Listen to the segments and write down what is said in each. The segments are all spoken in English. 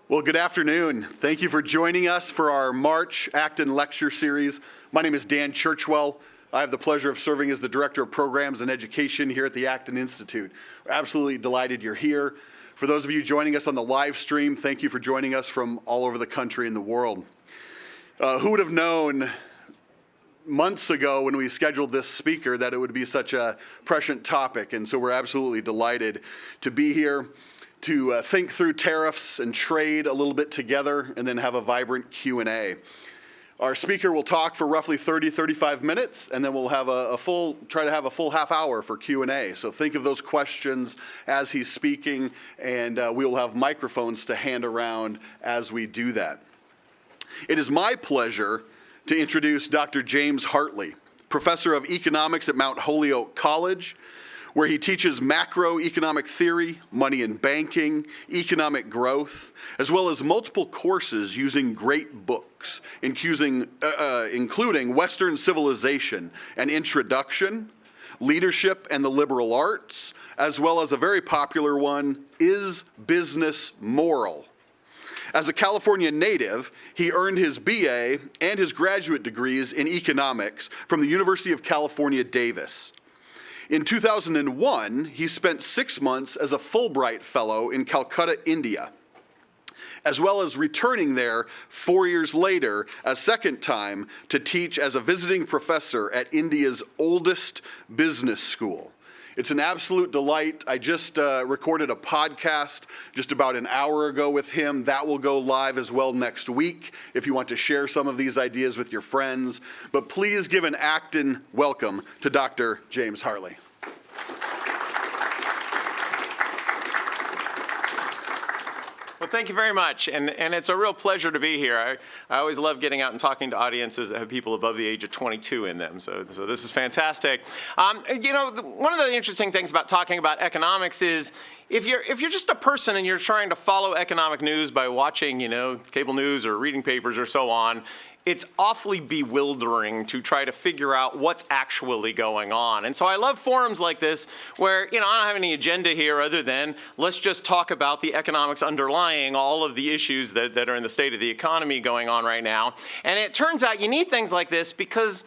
Well, good afternoon. Thank you for joining us for our March Acton Lecture Series. My name is Dan Churchwell. I have the pleasure of serving as the Director of Programs and Education here at the Acton Institute. We're absolutely delighted you're here. For those of you joining us on the live stream, thank you for joining us from all over the country and the world. Who would have known months ago when we scheduled this speaker that it would be such a prescient topic, and so we're absolutely delighted to be here to think through tariffs and trade a little bit together and then have a vibrant Q&A. Our speaker will talk for roughly 30-35 minutes, and then we'll have try to have a full half hour for Q&A. So think of those questions as he's speaking, and we will have microphones to hand around as we do that. It is my pleasure to introduce Dr. James Hartley, Professor of Economics at Mount Holyoke College, where he teaches macroeconomic theory, money and banking, economic growth, as well as multiple courses using great books, including Western Civilization, an Introduction, Leadership and the Liberal Arts, as well as a very popular one, Is Business Moral? As a California native, he earned his BA and his graduate degrees in economics from the University of California, Davis. In 2001, he spent 6 months as a Fulbright Fellow in Kolkata, India, as well as returning there 4 years later, a second time, to teach as a visiting professor at India's oldest business school. It's an absolute delight. I just recorded a podcast just about an hour ago with him. That will go live as well next week if you want to share some of these ideas with your friends. But please give an Acton welcome to Dr. James Hartley. Well, thank you very much, and it's a real pleasure to be here. I always love getting out and talking to audiences that have people above the age of 22 in them, so this is fantastic. One of the interesting things about talking about economics is if you're just a person and you're trying to follow economic news by watching, cable news or reading papers or so on, it's awfully bewildering to try to figure out what's actually going on. And so I love forums like this where, I don't have any agenda here other than let's just talk about the economics underlying all of the issues that are in the state of the economy going on right now. And it turns out you need things like this because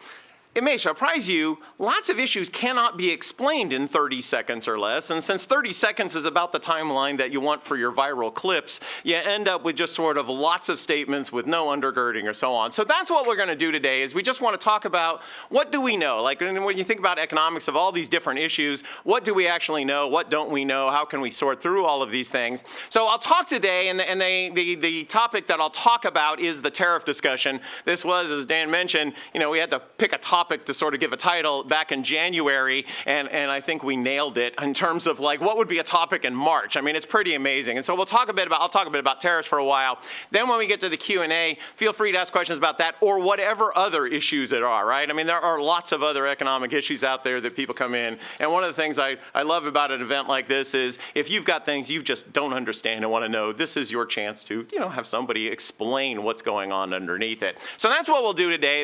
it may surprise you, lots of issues cannot be explained in 30 seconds or less, and since 30 seconds is about the timeline that you want for your viral clips, you end up with just sort of lots of statements with no undergirding or so on. So that's what we're going to do today, is we just want to talk about what do we know? Like when you think about economics of all these different issues, what do we actually know? What don't we know? How can we sort through all of these things? So I'll talk today, and the topic that I'll talk about is the tariff discussion. This was, as Dan mentioned, we had to pick a topic to sort of give a title back in January, and I think we nailed it in terms of like what would be a topic in March. I mean, it's pretty amazing. And so I'll talk a bit about tariffs for a while. Then when we get to the Q&A, feel free to ask questions about that or whatever other issues there are, right? I mean, there are lots of other economic issues out there that people come in. And one of the things I love about an event like this is if you've got things you just don't understand and want to know, this is your chance to, have somebody explain what's going on underneath it. So that's what we'll do today.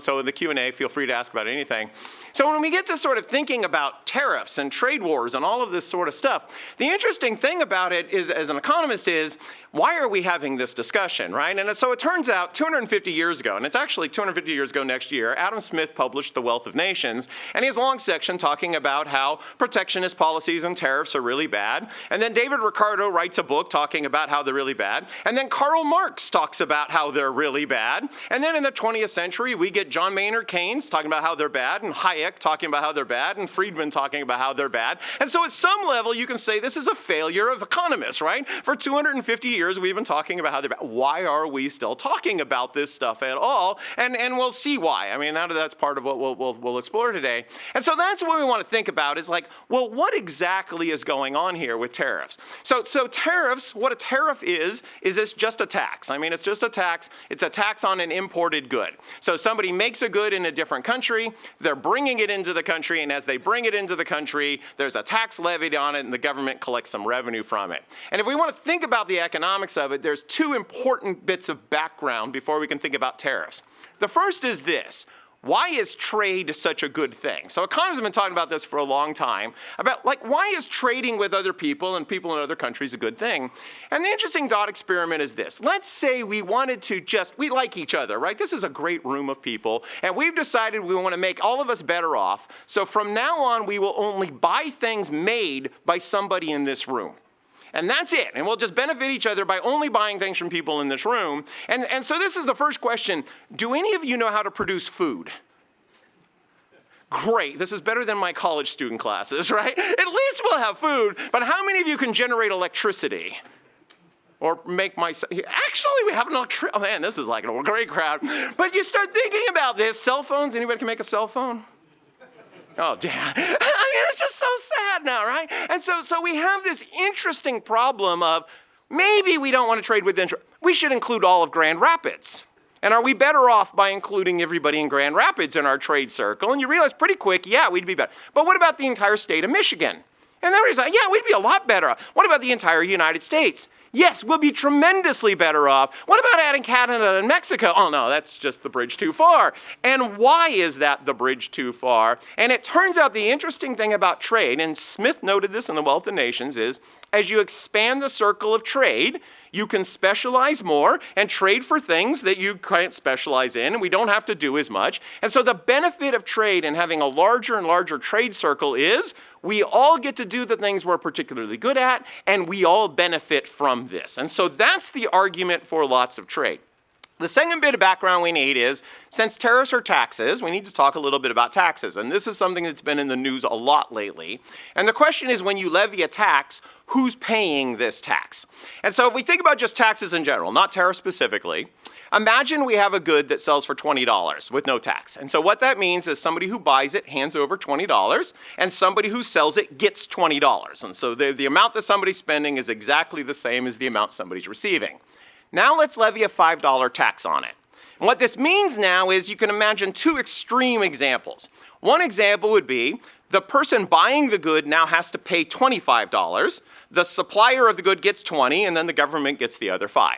So in the Q&A, feel free to ask about anything. So when we get to sort of thinking about tariffs and trade wars and all of this sort of stuff, the interesting thing about it is, as an economist, is why are we having this discussion, right? And so it turns out 250 years ago, and it's actually 250 years ago next year, Adam Smith published The Wealth of Nations, and he has a long section talking about how protectionist policies and tariffs are really bad. And then David Ricardo writes a book talking about how they're really bad. And then Karl Marx talks about how they're really bad. And then in the 20th century, we get John Maynard Keynes talking about how they're bad, and Hayek talking about how they're bad, and Friedman talking about how they're bad. And so at some level, you can say this is a failure of economists, right? For 250 years, we've been talking about how they're bad. Why are we still talking about this stuff at all? And we'll see why. I mean, that's part of what we'll explore today. And so that's what we want to think about is like, well, what exactly is going on here with tariffs? So tariffs, what a tariff is it's just a tax. I mean, it's just a tax. It's a tax on an imported good. So somebody makes a good in a different country, they're bringing it into the country, and as they bring it into the country, there's a tax levied on it, and the government collects some revenue from it. And if we want to think about the economics of it, there's two important bits of background before we can think about tariffs. The first is this. why is trade such a good thing? So economists have been talking about this for a long time, about why is trading with other people and people in other countries a good thing? And the interesting thought experiment is this. Let's say we wanted to we like each other, right? This is a great room of people, and we've decided we want to make all of us better off. So from now on, we will only buy things made by somebody in this room. And that's it. And we'll just benefit each other by only buying things from people in this room. And so this is the first question. Do any of you know how to produce food? Great. This is better than my college student classes, right? At least we'll have food. But how many of you can generate electricity? Or make actually, we have an electricity. Oh, man, this is like a great crowd. But you start thinking about this. Cell phones, anybody can make a cell phone? Oh, damn. I mean, it's just so sad now, right? And so we have this interesting problem of maybe we don't want to trade with we should include all of Grand Rapids. And are we better off by including everybody in Grand Rapids in our trade circle? And you realize pretty quick, yeah, we'd be better. But what about the entire state of Michigan? And then we're like, yeah, we'd be a lot better off. What about the entire United States? Yes, we'll be tremendously better off. What about adding Canada and Mexico? Oh no, that's just the bridge too far. And why is that the bridge too far? And it turns out the interesting thing about trade, and Smith noted this in The Wealth of Nations, is as you expand the circle of trade, you can specialize more and trade for things that you can't specialize in, and we don't have to do as much. And so the benefit of trade and having a larger and larger trade circle is we all get to do the things we're particularly good at, and we all benefit from this. And so that's the argument for lots of trade. The second bit of background we need is, since tariffs are taxes, we need to talk a little bit about taxes. And this is something that's been in the news a lot lately. And the question is, when you levy a tax, who's paying this tax? And so if we think about just taxes in general, not tariffs specifically, imagine we have a good that sells for $20 with no tax. And so what that means is somebody who buys it hands over $20, and somebody who sells it gets $20. And so the amount that somebody's spending is exactly the same as the amount somebody's receiving. Now let's levy a $5 tax on it. And what this means now is you can imagine two extreme examples. One example would be the person buying the good now has to pay $25. The supplier of the good gets $20, and then the government gets the other $5.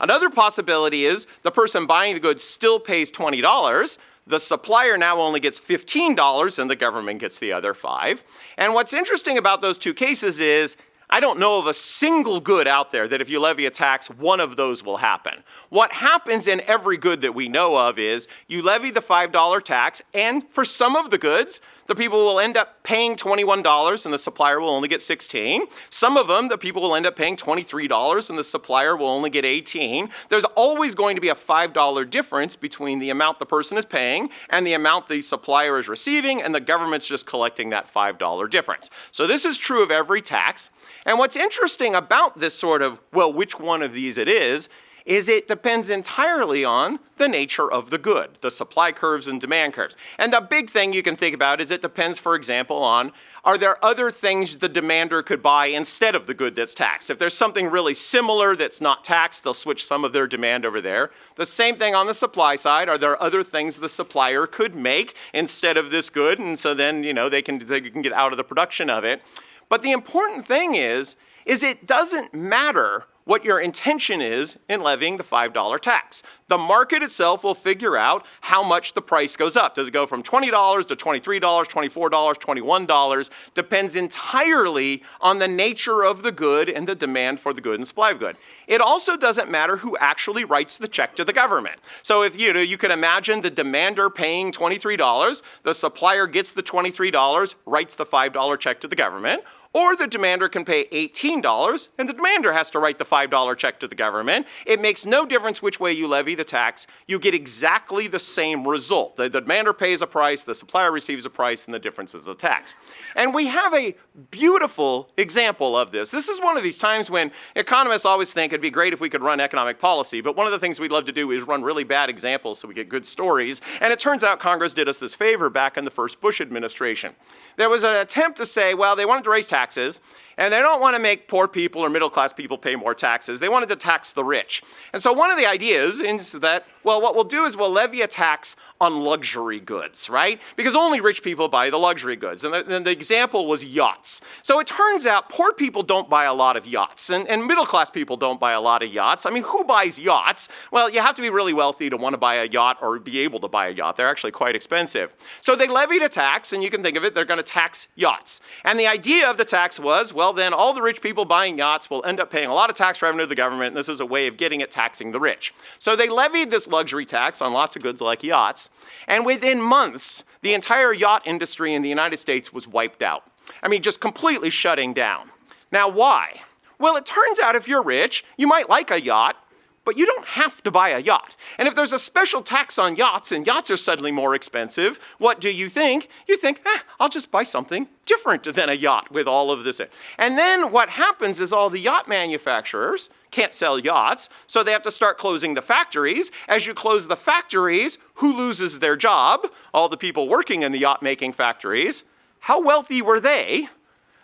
Another possibility is the person buying the good still pays $20. The supplier now only gets $15, and the government gets the other $5. And what's interesting about those two cases is I don't know of a single good out there that if you levy a tax, one of those will happen. What happens in every good that we know of is you levy the $5 tax, and for some of the goods, the people will end up paying $21 and the supplier will only get $16. Some of them, the people will end up paying $23 and the supplier will only get $18. There's always going to be a $5 difference between the amount the person is paying and the amount the supplier is receiving, and the government's just collecting that $5 difference. So this is true of every tax. And what's interesting about this sort of, well, which one of these it is it depends entirely on the nature of the good, the supply curves and demand curves. And the big thing you can think about is it depends, for example, on are there other things the demander could buy instead of the good that's taxed? If there's something really similar that's not taxed, they'll switch some of their demand over there. The same thing on the supply side. Are there other things the supplier could make instead of this good? And so then, they can get out of the production of it. But the important thing is it doesn't matter what your intention is in levying the $5 tax. The market itself will figure out how much the price goes up. Does it go from $20 to $23, $24, $21? Depends entirely on the nature of the good and the demand for the good and supply of good. It also doesn't matter who actually writes the check to the government. So if you can imagine the demander paying $23, the supplier gets the $23, writes the $5 check to the government, or the demander can pay $18 and the demander has to write the $5 check to the government. It makes no difference which way you levy the tax. You get exactly the same result. The demander pays a price, the supplier receives a price, and the difference is the tax. And we have a beautiful example of this. This is one of these times when economists always think it'd be great if we could run economic policy, but one of the things we'd love to do is run really bad examples so we get good stories. And it turns out Congress did us this favor back in the first Bush administration. There was an attempt to say, well, they wanted to raise taxes, And they don't want to make poor people or middle-class people pay more taxes. They wanted to tax the rich. And so one of the ideas is that, well, what we'll do is we'll levy a tax on luxury goods, right? Because only rich people buy the luxury goods. And the example was yachts. So it turns out poor people don't buy a lot of yachts, and middle-class people don't buy a lot of yachts. I mean, who buys yachts? Well, you have to be really wealthy to want to buy a yacht or be able to buy a yacht. They're actually quite expensive. So they levied a tax, and you can think of it, they're going to tax yachts. And the idea of the tax was, well, then all the rich people buying yachts will end up paying a lot of tax revenue to the government, and this is a way of getting it taxing the rich. So they levied this luxury tax on lots of goods like yachts, and within months, the entire yacht industry in the United States was wiped out. I mean, just completely shutting down. Now, why? Well, it turns out if you're rich, you might like a yacht, but you don't have to buy a yacht. And if there's a special tax on yachts and yachts are suddenly more expensive, what do you think? You think, I'll just buy something different than a yacht with all of this. And then what happens is all the yacht manufacturers can't sell yachts, so they have to start closing the factories. As you close the factories, who loses their job? All the people working in the yacht-making factories. How wealthy were they?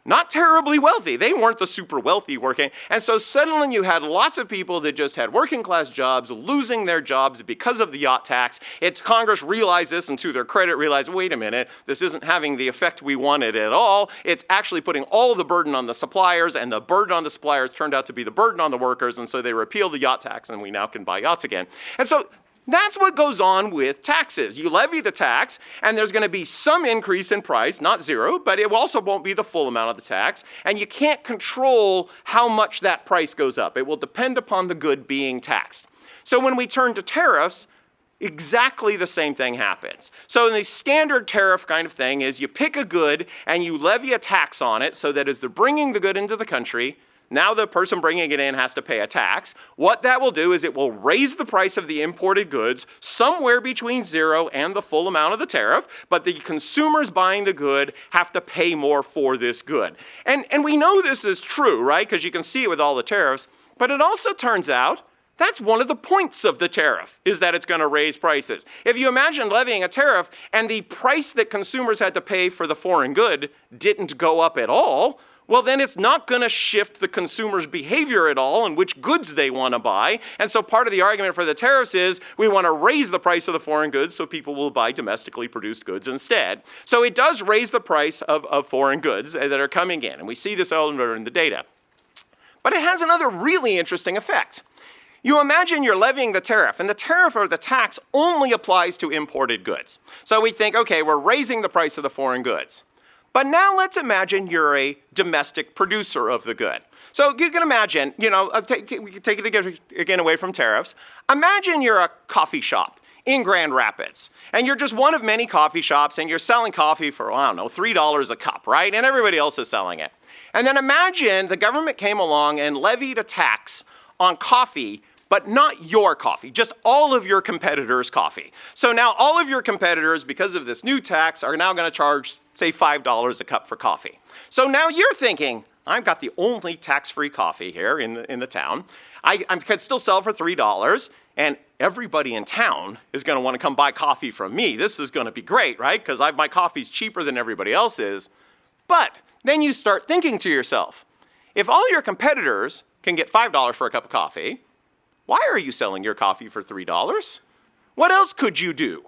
Not terribly wealthy. They weren't the super wealthy working. And so suddenly you had lots of people that just had working class jobs losing their jobs because of the yacht tax. Congress realized this, and to their credit realized, wait a minute, this isn't having the effect we wanted at all. It's actually putting all the burden on the suppliers, and the burden on the suppliers turned out to be the burden on the workers, and so they repealed the yacht tax, and we now can buy yachts again. And so that's what goes on with taxes. You levy the tax, and there's going to be some increase in price, not zero, but it also won't be the full amount of the tax, and you can't control how much that price goes up. It will depend upon the good being taxed. So when we turn to tariffs, exactly the same thing happens. So in the standard tariff kind of thing is you pick a good and you levy a tax on it so that as they're bringing the good into the country, now the person bringing it in has to pay a tax. What that will do is it will raise the price of the imported goods somewhere between zero and the full amount of the tariff, but the consumers buying the good have to pay more for this good. And we know this is true, right? Because you can see it with all the tariffs, but it also turns out that's one of the points of the tariff, is that it's going to raise prices. If you imagine levying a tariff and the price that consumers had to pay for the foreign good didn't go up at all, well, then it's not going to shift the consumer's behavior at all and which goods they want to buy. And so part of the argument for the tariffs is we want to raise the price of the foreign goods so people will buy domestically produced goods instead. So it does raise the price of foreign goods that are coming in. And we see this all in the data. But it has another really interesting effect. You imagine you're levying the tariff, and the tariff or the tax only applies to imported goods. So we think, okay, we're raising the price of the foreign goods. But now let's imagine you're a domestic producer of the good. So you can imagine, we can take it again away from tariffs. Imagine you're a coffee shop in Grand Rapids, and you're just one of many coffee shops, and you're selling coffee for, $3 a cup, right? And everybody else is selling it. And then imagine the government came along and levied a tax on coffee, but not your coffee, just all of your competitors' coffee. So now all of your competitors, because of this new tax, are now going to charge, say, $5 a cup for coffee. So now you're thinking, I've got the only tax-free coffee here in the town. I could still sell for $3, and everybody in town is going to want to come buy coffee from me. This is going to be great, right? Because my coffee's cheaper than everybody else's. But then you start thinking to yourself, if all your competitors can get $5 for a cup of coffee, why are you selling your coffee for $3? What else could you do?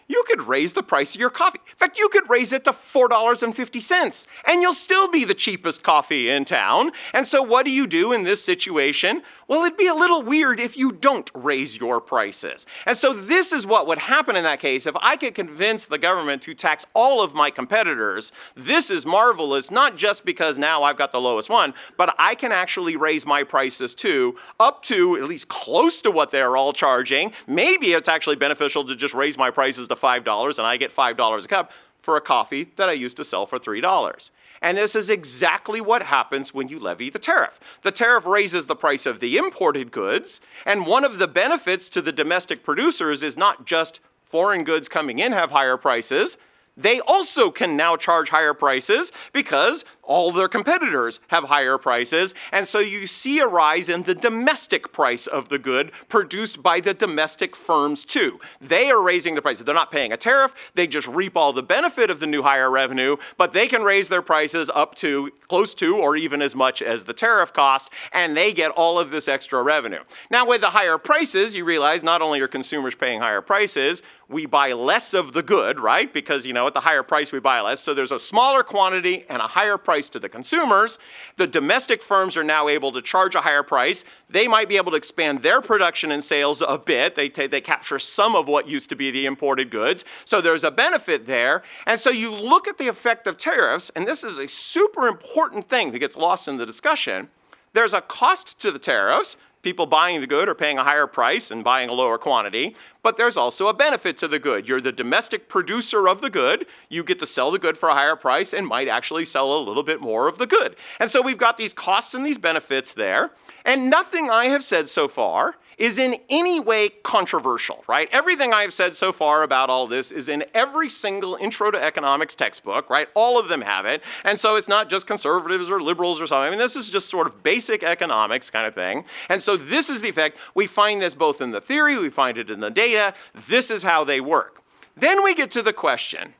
You could raise the price of your coffee. In fact, you could raise it to $4.50, and you'll still be the cheapest coffee in town. And so what do you do in this situation? Well, it'd be a little weird if you don't raise your prices. And so this is what would happen in that case. If I could convince the government to tax all of my competitors, this is marvelous, not just because now I've got the lowest one, but I can actually raise my prices too, up to at least close to what they're all charging. Maybe it's actually beneficial to just raise my prices to $5 and I get $5 a cup for a coffee that I used to sell for $3. And this is exactly what happens when you levy the tariff. The tariff raises the price of the imported goods, and one of the benefits to the domestic producers is not just foreign goods coming in have higher prices, they also can now charge higher prices because all their competitors have higher prices, and so you see a rise in the domestic price of the good produced by the domestic firms too. They are raising the prices. They're not paying a tariff, they just reap all the benefit of the new higher revenue, but they can raise their prices up to, close to, or even as much as the tariff cost, and they get all of this extra revenue. Now with the higher prices, you realize not only are consumers paying higher prices, we buy less of the good, right? Because, at the higher price we buy less, so there's a smaller quantity and a higher price to the consumers. The domestic firms are now able to charge a higher price. They might be able to expand their production and sales a bit. They capture some of what used to be the imported goods, so there's a benefit there. And so you look at the effect of tariffs, and this is a super important thing that gets lost in the discussion. There's a cost to the tariffs. People buying the good are paying a higher price and buying a lower quantity, but there's also a benefit to the good. You're the domestic producer of the good. You get to sell the good for a higher price and might actually sell a little bit more of the good. And so we've got these costs and these benefits there, and nothing I have said so far is in any way controversial, right? Everything I have said so far about all this is in every single intro to economics textbook, right? All of them have it. And so it's not just conservatives or liberals or something. I mean, this is just sort of basic economics kind of thing. And so this is the effect. We find this both in the theory, we find it in the data. This is how they work. Then we get to the question,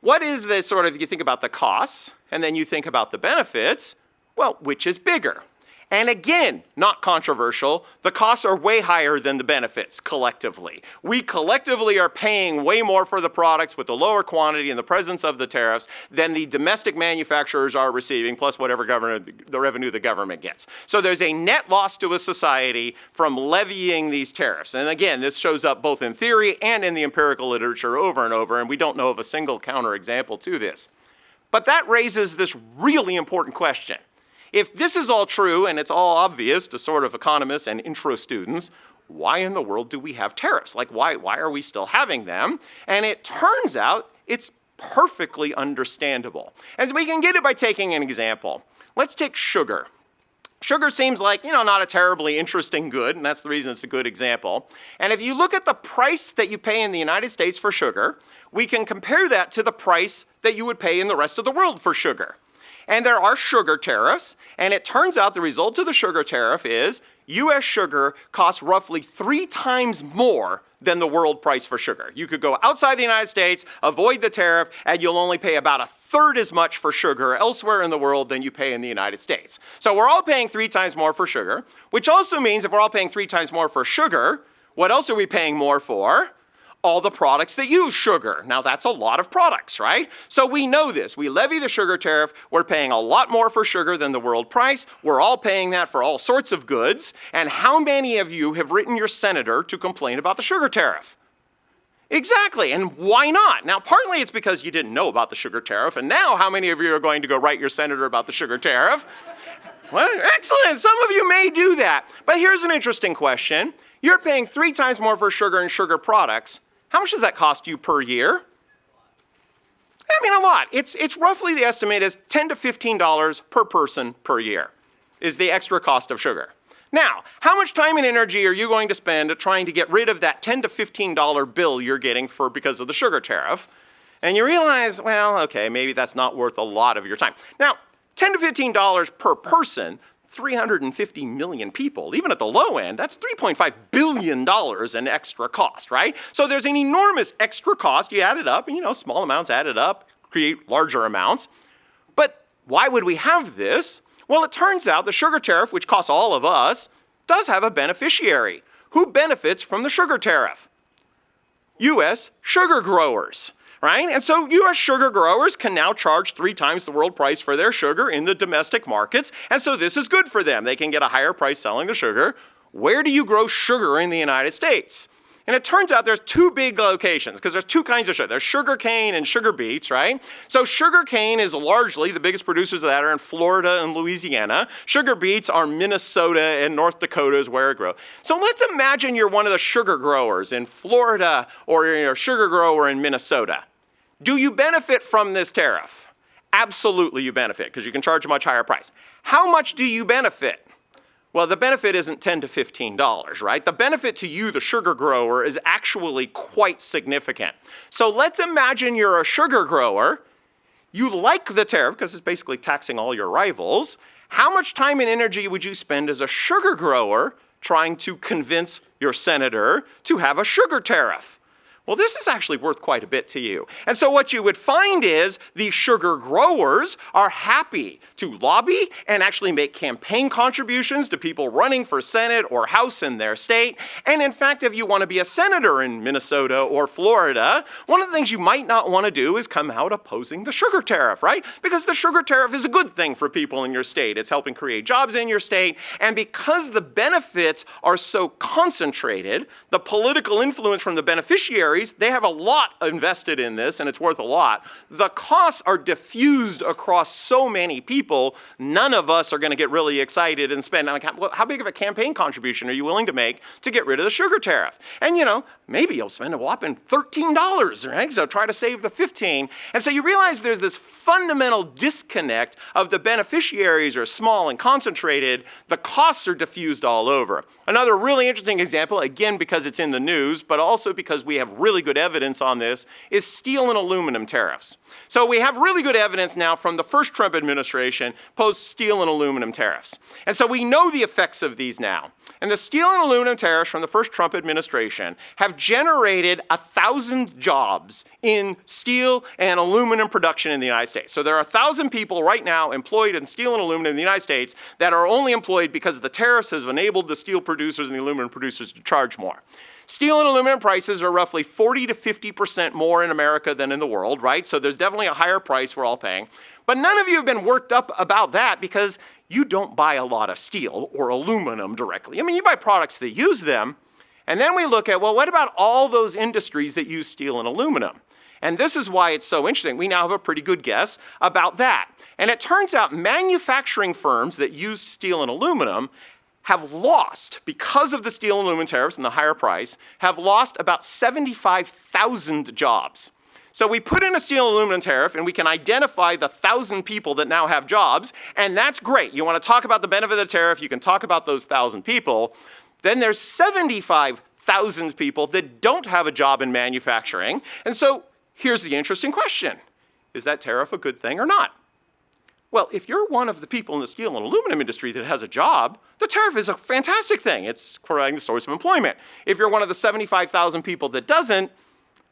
what is this sort of, you think about the costs, and then you think about the benefits, well, which is bigger? And again, not controversial, the costs are way higher than the benefits collectively. We collectively are paying way more for the products with the lower quantity in the presence of the tariffs than the domestic manufacturers are receiving, plus whatever the revenue the government gets. So there's a net loss to a society from levying these tariffs. And again, this shows up both in theory and in the empirical literature over and over, and we don't know of a single counterexample to this. But that raises this really important question. If this is all true and it's all obvious to sort of economists and intro students, why in the world do we have tariffs? Like, why are we still having them? And it turns out it's perfectly understandable. And we can get it by taking an example. Let's take sugar. Sugar seems like, not a terribly interesting good, and that's the reason it's a good example. And if you look at the price that you pay in the United States for sugar, we can compare that to the price that you would pay in the rest of the world for sugar. And there are sugar tariffs, and it turns out the result of the sugar tariff is US sugar costs roughly 3 times more than the world price for sugar. You could go outside the United States, avoid the tariff, and you'll only pay about 1/3 as much for sugar elsewhere in the world than you pay in the United States. So we're all paying 3 times more for sugar, which also means if we're all paying 3 times more for sugar, what else are we paying more for? All the products that use sugar. Now that's a lot of products, right? So we know this. We levy the sugar tariff. We're paying a lot more for sugar than the world price. We're all paying that for all sorts of goods. And how many of you have written your senator to complain about the sugar tariff? Exactly, and why not? Now, partly it's because you didn't know about the sugar tariff, and now how many of you are going to go write your senator about the sugar tariff? Well, excellent, some of you may do that. But here's an interesting question. You're paying 3 times more for sugar and sugar products. How much does that cost you per year? I mean, a lot. It's roughly, the estimate is $10 to $15 per person per year is the extra cost of sugar. Now, how much time and energy are you going to spend trying to get rid of that $10 to $15 bill you're getting because of the sugar tariff? And you realize, well, okay, maybe that's not worth a lot of your time. Now, $10 to $15 per person, 350 million people, even at the low end, that's $3.5 billion in extra cost, right? So there's an enormous extra cost. You add it up, and small amounts added up create larger amounts. But why would we have this? Well, it turns out the sugar tariff, which costs all of us, does have a beneficiary. Who benefits from the sugar tariff? US sugar growers. Right? And so US sugar growers can now charge 3 times the world price for their sugar in the domestic markets. And so this is good for them. They can get a higher price selling the sugar. Where do you grow sugar in the United States? And it turns out there's 2 big locations, because there's 2 kinds of sugar. There's sugar cane and sugar beets, right? So sugar cane is largely, the biggest producers of that are in Florida and Louisiana. Sugar beets are Minnesota and North Dakota is where it grows. So let's imagine you're one of the sugar growers in Florida or you're a sugar grower in Minnesota. Do you benefit from this tariff? Absolutely you benefit, because you can charge a much higher price. How much do you benefit? Well, the benefit isn't $10 to $15, right? The benefit to you, the sugar grower, is actually quite significant. So let's imagine you're a sugar grower. you like the tariff because it's basically taxing all your rivals, how much time and energy would you spend as a sugar grower trying to convince your senator to have a sugar tariff? Well, this is actually worth quite a bit to you. And so what you would find is the sugar growers are happy to lobby and actually make campaign contributions to people running for Senate or House in their state. And in fact, if you want to be a senator in Minnesota or Florida, one of the things you might not want to do is come out opposing the sugar tariff, right? Because the sugar tariff is a good thing for people in your state. It's helping create jobs in your state. And because the benefits are so concentrated, the political influence from the beneficiaries, they have a lot invested in this, and it's worth a lot. The costs are diffused across so many people, none of us are going to get really excited and spend, how big of a campaign contribution are you willing to make to get rid of the sugar tariff? And maybe you'll spend a whopping $13, right? So try to save the $15. And so you realize there's this fundamental disconnect of the beneficiaries are small and concentrated, the costs are diffused all over. Another really interesting example, again because it's in the news, but also because we have really good evidence on this, is steel and aluminum tariffs. So we have really good evidence now from the first Trump administration post steel and aluminum tariffs. And so we know the effects of these now. And the steel and aluminum tariffs from the first Trump administration have generated 1,000 jobs in steel and aluminum production in the United States. So there are 1,000 people right now employed in steel and aluminum in the United States that are only employed because the tariffs have enabled the steel producers and the aluminum producers to charge more. Steel and aluminum prices are roughly 40 to 50% more in America than in the world, right? So there's definitely a higher price we're all paying. But none of you have been worked up about that because you don't buy a lot of steel or aluminum directly. I mean, you buy products that use them. And then we look at, well, what about all those industries that use steel and aluminum? And this is why it's so interesting. We now have a pretty good guess about that. And it turns out manufacturing firms that use steel and aluminum have lost, because of the steel and aluminum tariffs and the higher price, have lost about 75,000 jobs. So we put in a steel and aluminum tariff and we can identify the 1,000 people that now have jobs, and that's great. You want to talk about the benefit of the tariff, you can talk about those 1,000 people. Then there's 75,000 people that don't have a job in manufacturing. And so here's the interesting question. Is that tariff a good thing or not? Well, if you're one of the people in the steel and aluminum industry that has a job, the tariff is a fantastic thing. It's providing the source of employment. If you're one of the 75,000 people that doesn't,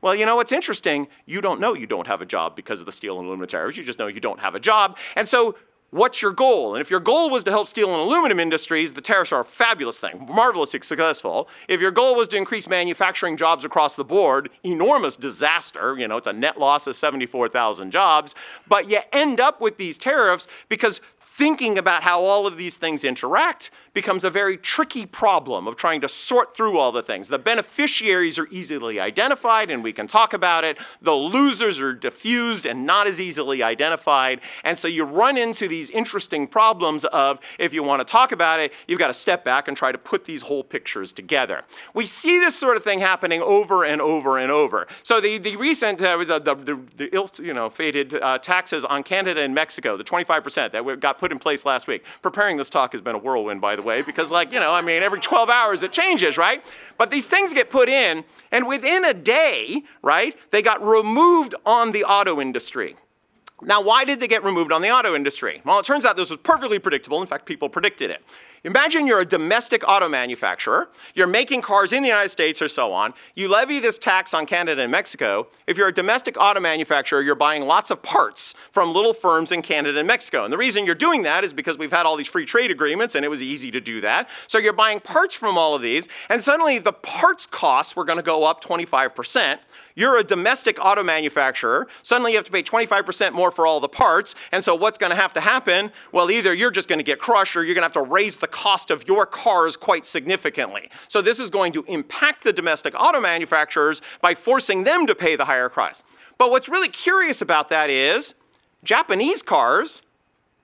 well, you know what's interesting? You don't know you don't have a job because of the steel and aluminum tariffs. You just know you don't have a job. And so what's your goal? And if your goal was to help steel and aluminum industries, the tariffs are a fabulous thing, marvelously successful. If your goal was to increase manufacturing jobs across the board, enormous disaster. It's a net loss of 74,000 jobs. But you end up with these tariffs because thinking about how all of these things interact becomes a very tricky problem of trying to sort through all the things. The beneficiaries are easily identified, and we can talk about it. The losers are diffused and not as easily identified. And so you run into these interesting problems of, if you want to talk about it, you've got to step back and try to put these whole pictures together. We see this sort of thing happening over and over and over. So the recent, the ill-fated taxes on Canada and Mexico, the 25% that got put in place last week. Preparing this talk has been a whirlwind, by the way, because every 12 hours it changes, right? But these things get put in, and within a day, right, they got removed on the auto industry. Now, why did they get removed on the auto industry? Well, it turns out this was perfectly predictable. In fact, people predicted it. Imagine you're a domestic auto manufacturer. You're making cars in the United States or so on. You levy this tax on Canada and Mexico. If you're a domestic auto manufacturer, you're buying lots of parts from little firms in Canada and Mexico. And the reason you're doing that is because we've had all these free trade agreements, and it was easy to do that. So you're buying parts from all of these, and suddenly the parts costs were going to go up 25%. You're a domestic auto manufacturer. Suddenly you have to pay 25% more for all the parts. And so what's going to happen? Well, either you're just going to get crushed, or you're going to have to raise the cost of your cars quite significantly. So this is going to impact the domestic auto manufacturers by forcing them to pay the higher price. But what's really curious about that is Japanese cars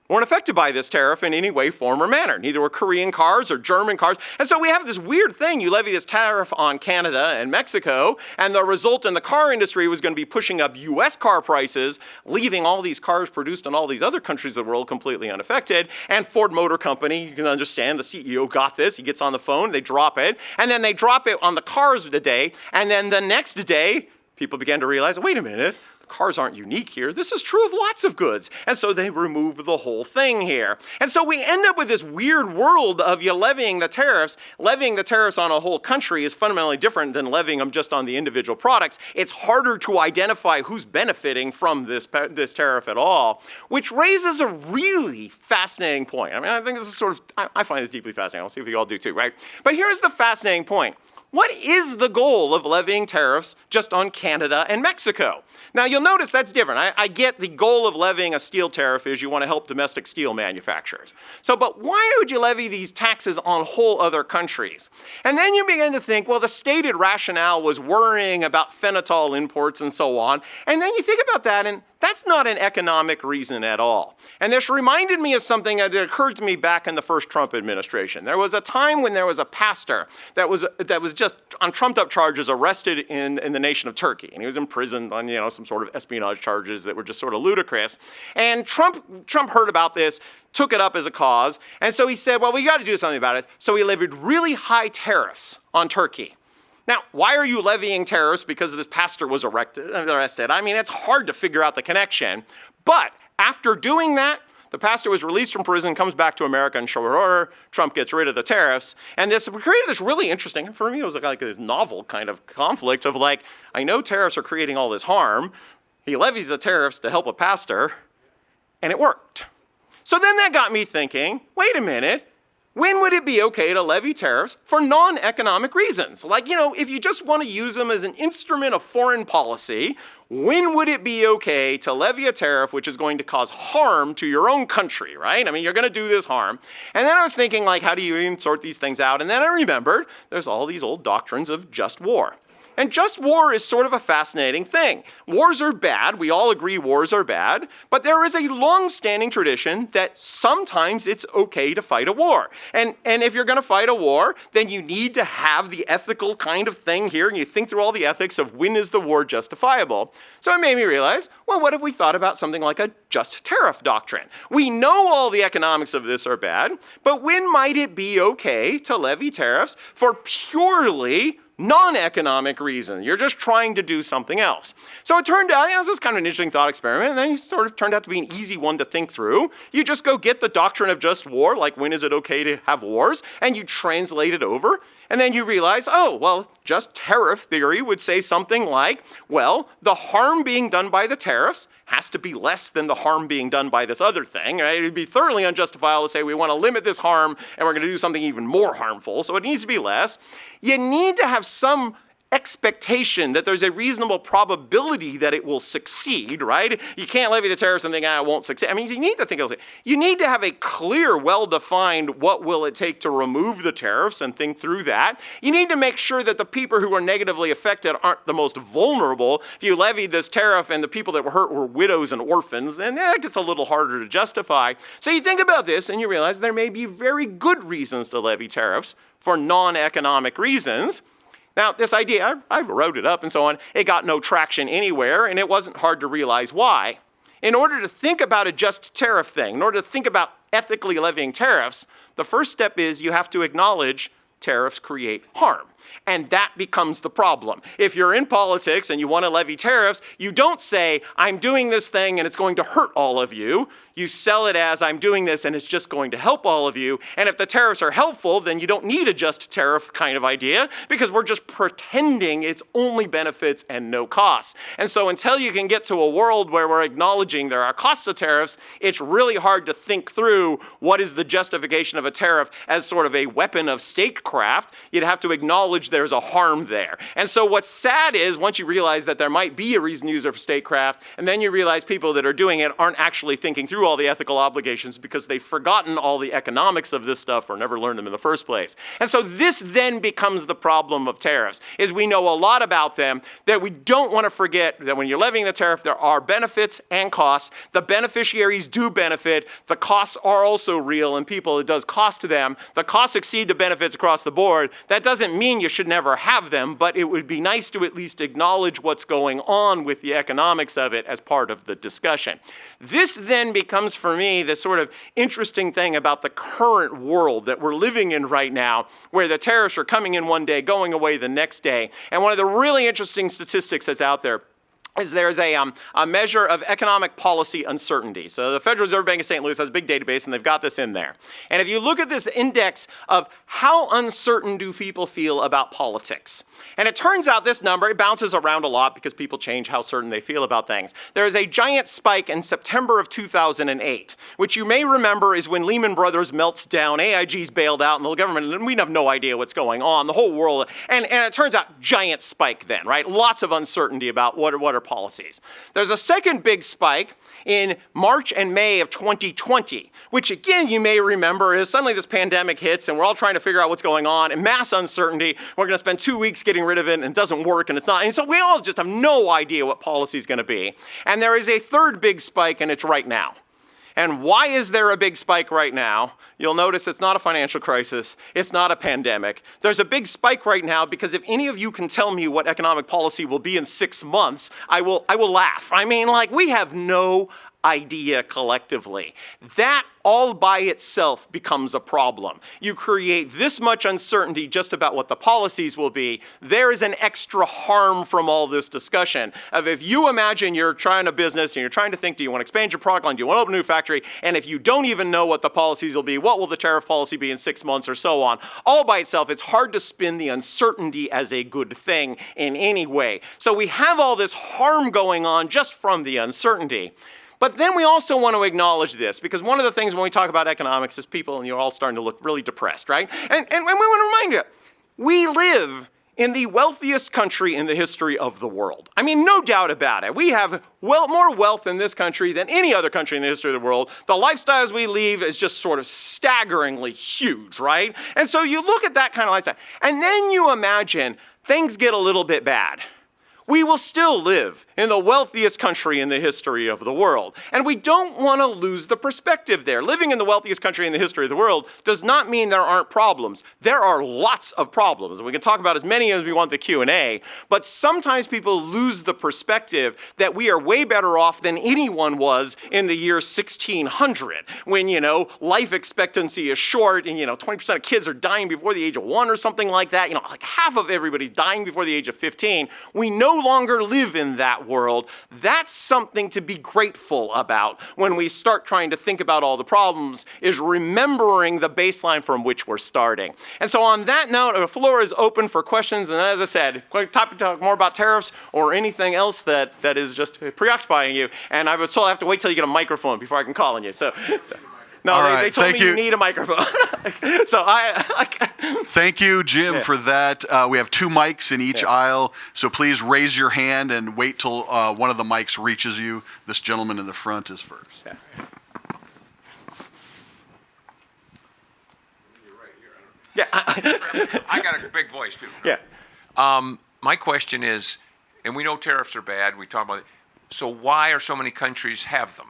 weren't affected by this tariff in any way, form, or manner. Neither were Korean cars or German cars. And so we have this weird thing. You levy this tariff on Canada and Mexico, and the result in the car industry was going to be pushing up US car prices, leaving all these cars produced in all these other countries of the world completely unaffected. And Ford Motor Company, you can understand, the CEO got this. He gets on the phone, they drop it, and then they drop it on the cars today, and then the next day, people began to realize, wait a minute, cars aren't unique here. This is true of lots of goods. And so they remove the whole thing here. And so we end up with this weird world of you levying the tariffs. Levying the tariffs on a whole country is fundamentally different than levying them just on the individual products. It's harder to identify who's benefiting from this tariff at all, which raises a really fascinating point. I mean, I think this is sort of, I find this deeply fascinating. I'll see if you all do too, right? But here's the fascinating point. What is the goal of levying tariffs just on Canada and Mexico? Now, you'll notice that's different. I get the goal of levying a steel tariff is you want to help domestic steel manufacturers. So, but why would you levy these taxes on whole other countries? And then you begin to think, well, the stated rationale was worrying about phenol imports and so on. And then you think about that, and that's not an economic reason at all. And this reminded me of something that occurred to me back in the first Trump administration. There was a time when there was a pastor that was just on trumped-up charges arrested in the nation of Turkey. And he was imprisoned on, some sort of espionage charges that were just sort of ludicrous. And Trump heard about this, took it up as a cause, and so he said, well, we got to do something about it. So he levied really high tariffs on Turkey. Now, why are you levying tariffs because this pastor was arrested? I mean, it's hard to figure out the connection. But after doing that, the pastor was released from prison, comes back to America in short order. Trump gets rid of the tariffs. And this created this really interesting, for me, it was like this novel kind of conflict of like, I know tariffs are creating all this harm. He levies the tariffs to help a pastor, and it worked. So then that got me thinking, wait a minute. When would it be okay to levy tariffs for non-economic reasons? Like, if you just want to use them as an instrument of foreign policy, when would it be okay to levy a tariff which is going to cause harm to your own country, right? I mean, you're going to do this harm. And then I was thinking, like, how do you even sort these things out? And then I remembered there's all these old doctrines of just war. And just war is sort of a fascinating thing. Wars are bad. We all agree wars are bad. But there is a long-standing tradition that sometimes it's okay to fight a war. And if you're going to fight a war, then you need to have the ethical kind of thing here. And you think through all the ethics of when is the war justifiable. So it made me realize, well, what if we thought about something like a just tariff doctrine? We know all the economics of this are bad, but when might it be okay to levy tariffs for purely non-economic reason? You're just trying to do something else. So it turned out, this is kind of an interesting thought experiment, and then it sort of turned out to be an easy one to think through. You just go get the doctrine of just war, like when is it okay to have wars, and you translate it over, and then you realize, oh, well, just tariff theory would say something like, well, the harm being done by the tariffs has to be less than the harm being done by this other thing, right? It'd be thoroughly unjustifiable to say we want to limit this harm and we're going to do something even more harmful, so it needs to be less. You need to have some expectation that there's a reasonable probability that it will succeed, right? You can't levy the tariffs and think, it won't succeed. I mean, you need to think, you need to have a clear, well-defined what will it take to remove the tariffs and think through that. You need to make sure that the people who are negatively affected aren't the most vulnerable. If you levied this tariff and the people that were hurt were widows and orphans, then that gets a little harder to justify. So you think about this and you realize there may be very good reasons to levy tariffs for non-economic reasons. Now, this idea, I wrote it up and so on, it got no traction anywhere, and it wasn't hard to realize why. In order to think about a just tariff thing, in order to think about ethically levying tariffs, the first step is you have to acknowledge tariffs create harm. And that becomes the problem. If you're in politics and you want to levy tariffs, you don't say, I'm doing this thing and it's going to hurt all of you. You sell it as, I'm doing this and it's just going to help all of you. And if the tariffs are helpful, then you don't need a just tariff kind of idea because we're just pretending it's only benefits and no costs. And so until you can get to a world where we're acknowledging there are costs of tariffs, it's really hard to think through what is the justification of a tariff as sort of a weapon of statecraft. You'd have to acknowledge there's a harm there. And so what's sad is once you realize that there might be a reason to use it for statecraft, and then you realize people that are doing it aren't actually thinking through all the ethical obligations because they've forgotten all the economics of this stuff or never learned them in the first place. And so this then becomes the problem of tariffs, is we know a lot about them, that we don't want to forget that when you're levying the tariff, there are benefits and costs. The beneficiaries do benefit. The costs are also real, and people, it does cost to them. The costs exceed the benefits across the board. That doesn't mean you should never have them, but it would be nice to at least acknowledge what's going on with the economics of it as part of the discussion. This then becomes, for me, the sort of interesting thing about the current world that we're living in right now, where the tariffs are coming in one day, going away the next day. And one of the really interesting statistics that's out there is there's a measure of economic policy uncertainty. So the Federal Reserve Bank of St. Louis has a big database, and they've got this in there. And if you look at this index of how uncertain do people feel about politics, and it turns out this number, it bounces around a lot because people change how certain they feel about things. There is a giant spike in September of 2008, which you may remember is when Lehman Brothers melts down, AIG's bailed out, and the government, and we have no idea what's going on, the whole world, and it turns out giant spike then, right? Lots of uncertainty about what are policies. There's a second big spike in March and May of 2020, which again, you may remember is suddenly this pandemic hits and we're all trying to figure out what's going on and mass uncertainty. We're going to spend 2 weeks getting rid of it and it doesn't work and it's not. And so we all just have no idea what policy is going to be. And there is a third big spike and it's right now. And why is there a big spike right now? You'll notice it's not a financial crisis. It's not a pandemic. There's a big spike right now because if any of you can tell me what economic policy will be in 6 months, I will laugh. I mean, like, we have no idea collectively. That all by itself becomes a problem. You create this much uncertainty just about what the policies will be. There is an extra harm from all this discussion of if you imagine you're trying a business and you're trying to think, do you want to expand your product line? Do you want to open a new factory? And if you don't even know what the policies will be, what will the tariff policy be in 6 months or so on? All by itself, it's hard to spin the uncertainty as a good thing in any way. So we have all this harm going on just from the uncertainty. But then we also want to acknowledge this, because one of the things when we talk about economics is people, and you're all starting to look really depressed, right? And we want to remind you, we live in the wealthiest country in the history of the world. I mean, no doubt about it. We have more wealth in this country than any other country in the history of the world. The lifestyles we live is just sort of staggeringly huge, right? And so you look at that kind of lifestyle, and then you imagine things get a little bit bad. We will still live in the wealthiest country in the history of the world. And we don't want to lose the perspective there. Living in the wealthiest country in the history of the world does not mean there aren't problems. There are lots of problems. We can talk about as many as we want the Q&A, but sometimes people lose the perspective that we are way better off than anyone was in the year 1600, when, life expectancy is short and, 20% of kids are dying before the age of 1 or something like that. Like half of everybody's dying before the age of 15. We no longer live in that world. That's something to be grateful about when we start trying to think about all the problems, is remembering the baseline from which we're starting. And so on that note, the floor is open for questions. And as I said, talk more about tariffs or anything else that is just preoccupying you. And I was told I have to wait till you get a microphone before I can call on you. No, they told me you need a microphone. Thank you, Jim, for that. We have 2 mics in each aisle, so please raise your hand and wait till one of the mics reaches you. This gentleman in the front is first. You're right here. I got a big voice, too. Yeah. My question is, and we know tariffs are bad, we talk about it, so why are so many countries have them?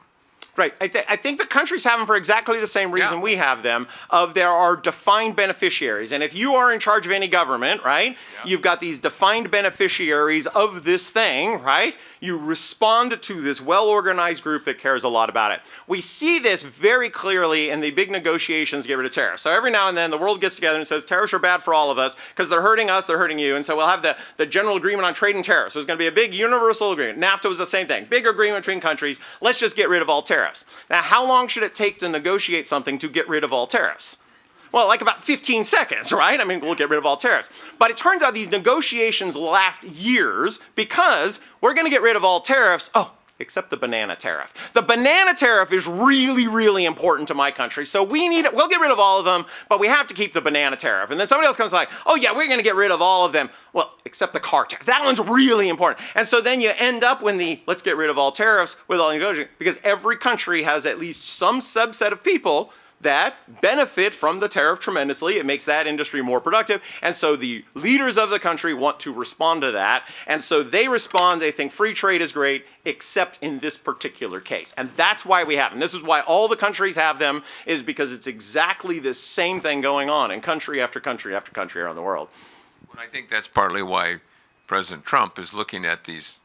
Right. I think the countries have them for exactly the same reason we have them, of there are defined beneficiaries. And if you are in charge of any government, right, you've got these defined beneficiaries of this thing, right? You respond to this well-organized group that cares a lot about it. We see this very clearly in the big negotiations to get rid of tariffs. So every now and then the world gets together and says tariffs are bad for all of us because they're hurting us, they're hurting you. And so we'll have the general agreement on trade and tariffs. There's going to be a big universal agreement. NAFTA was the same thing. Big agreement between countries. Let's just get rid of all tariffs. Now, how long should it take to negotiate something to get rid of all tariffs? Well, like about 15 seconds, right? I mean, we'll get rid of all tariffs. But it turns out these negotiations last years because we're going to get rid of all tariffs. Oh, except the banana tariff. The banana tariff is really, really important to my country. So we need it. We'll get rid of all of them, but we have to keep the banana tariff. And then somebody else comes like, oh yeah, we're going to get rid of all of them. Well, except the car tariff. That one's really important. And so then you end up when let's get rid of all tariffs with all negotiating, because every country has at least some subset of people that benefit from the tariff tremendously. It makes that industry more productive. And so the leaders of the country want to respond to that. And so they respond, they think free trade is great, except in this particular case. And that's why we have them. This is why all the countries have them, is because it's exactly the same thing going on in country after country after country around the world. Well, I think that's partly why President Trump is looking at these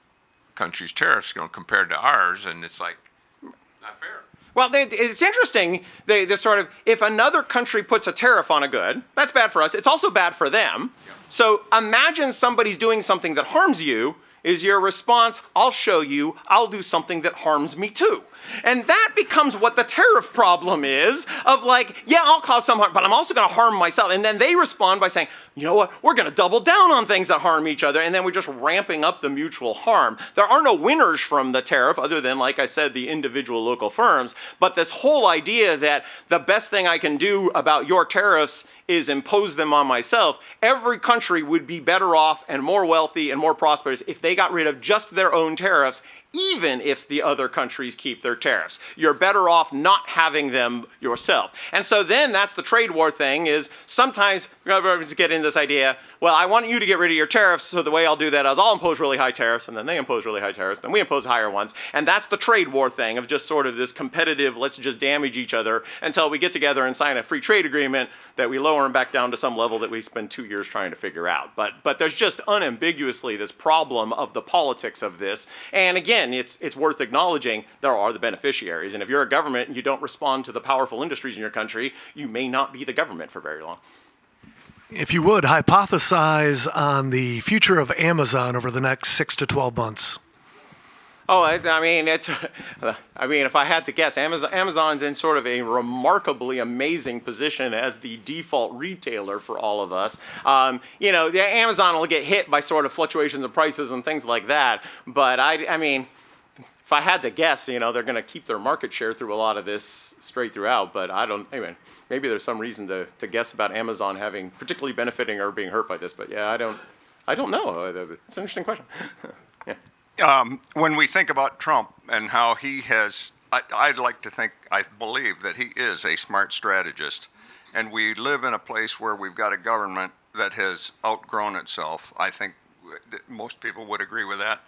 countries' tariffs compared to ours, and it's like, not fair. Well, it's interesting, if another country puts a tariff on a good, that's bad for us. It's also bad for them. Yeah. So imagine somebody's doing something that harms you, is your response, I'll show you, I'll do something that harms me too. And that becomes what the tariff problem is, of like, yeah, I'll cause some harm, but I'm also going to harm myself. And then they respond by saying, you know what, we're going to double down on things that harm each other, and then we're just ramping up the mutual harm. There are no winners from the tariff other than, like I said, the individual local firms. But this whole idea that the best thing I can do about your tariffs is impose them on myself, every country would be better off and more wealthy and more prosperous if they got rid of just their own tariffs, even if the other countries keep their tariffs. You're better off not having them yourself. And so then that's the trade war thing, is sometimes governments get in this idea, well, I want you to get rid of your tariffs, so the way I'll do that is I'll impose really high tariffs, and then they impose really high tariffs, then we impose higher ones. And that's the trade war thing of just sort of this competitive, let's just damage each other until we get together and sign a free trade agreement that we lower them back down to some level that we spend 2 years trying to figure out. But there's just unambiguously this problem of the politics of this. And again, it's worth acknowledging there are the beneficiaries. And if you're a government and you don't respond to the powerful industries in your country, you may not be the government for very long. If you would, hypothesize on the future of Amazon over the next 6 to 12 months. Oh, I mean, if I had to guess, Amazon's in sort of a remarkably amazing position as the default retailer for all of us. You know, Amazon will get hit by sort of fluctuations of prices and things like that. But I mean, if I had to guess, you know, they're going to keep their market share through a lot of this straight throughout. But anyway, maybe there's some reason to guess about Amazon having particularly benefiting or being hurt by this. But yeah, I don't know. It's an interesting question. Yeah. When we think about Trump and how he has, I'd like to think, I believe that he is a smart strategist. And we live in a place where we've got a government that has outgrown itself. I think most people would agree with that.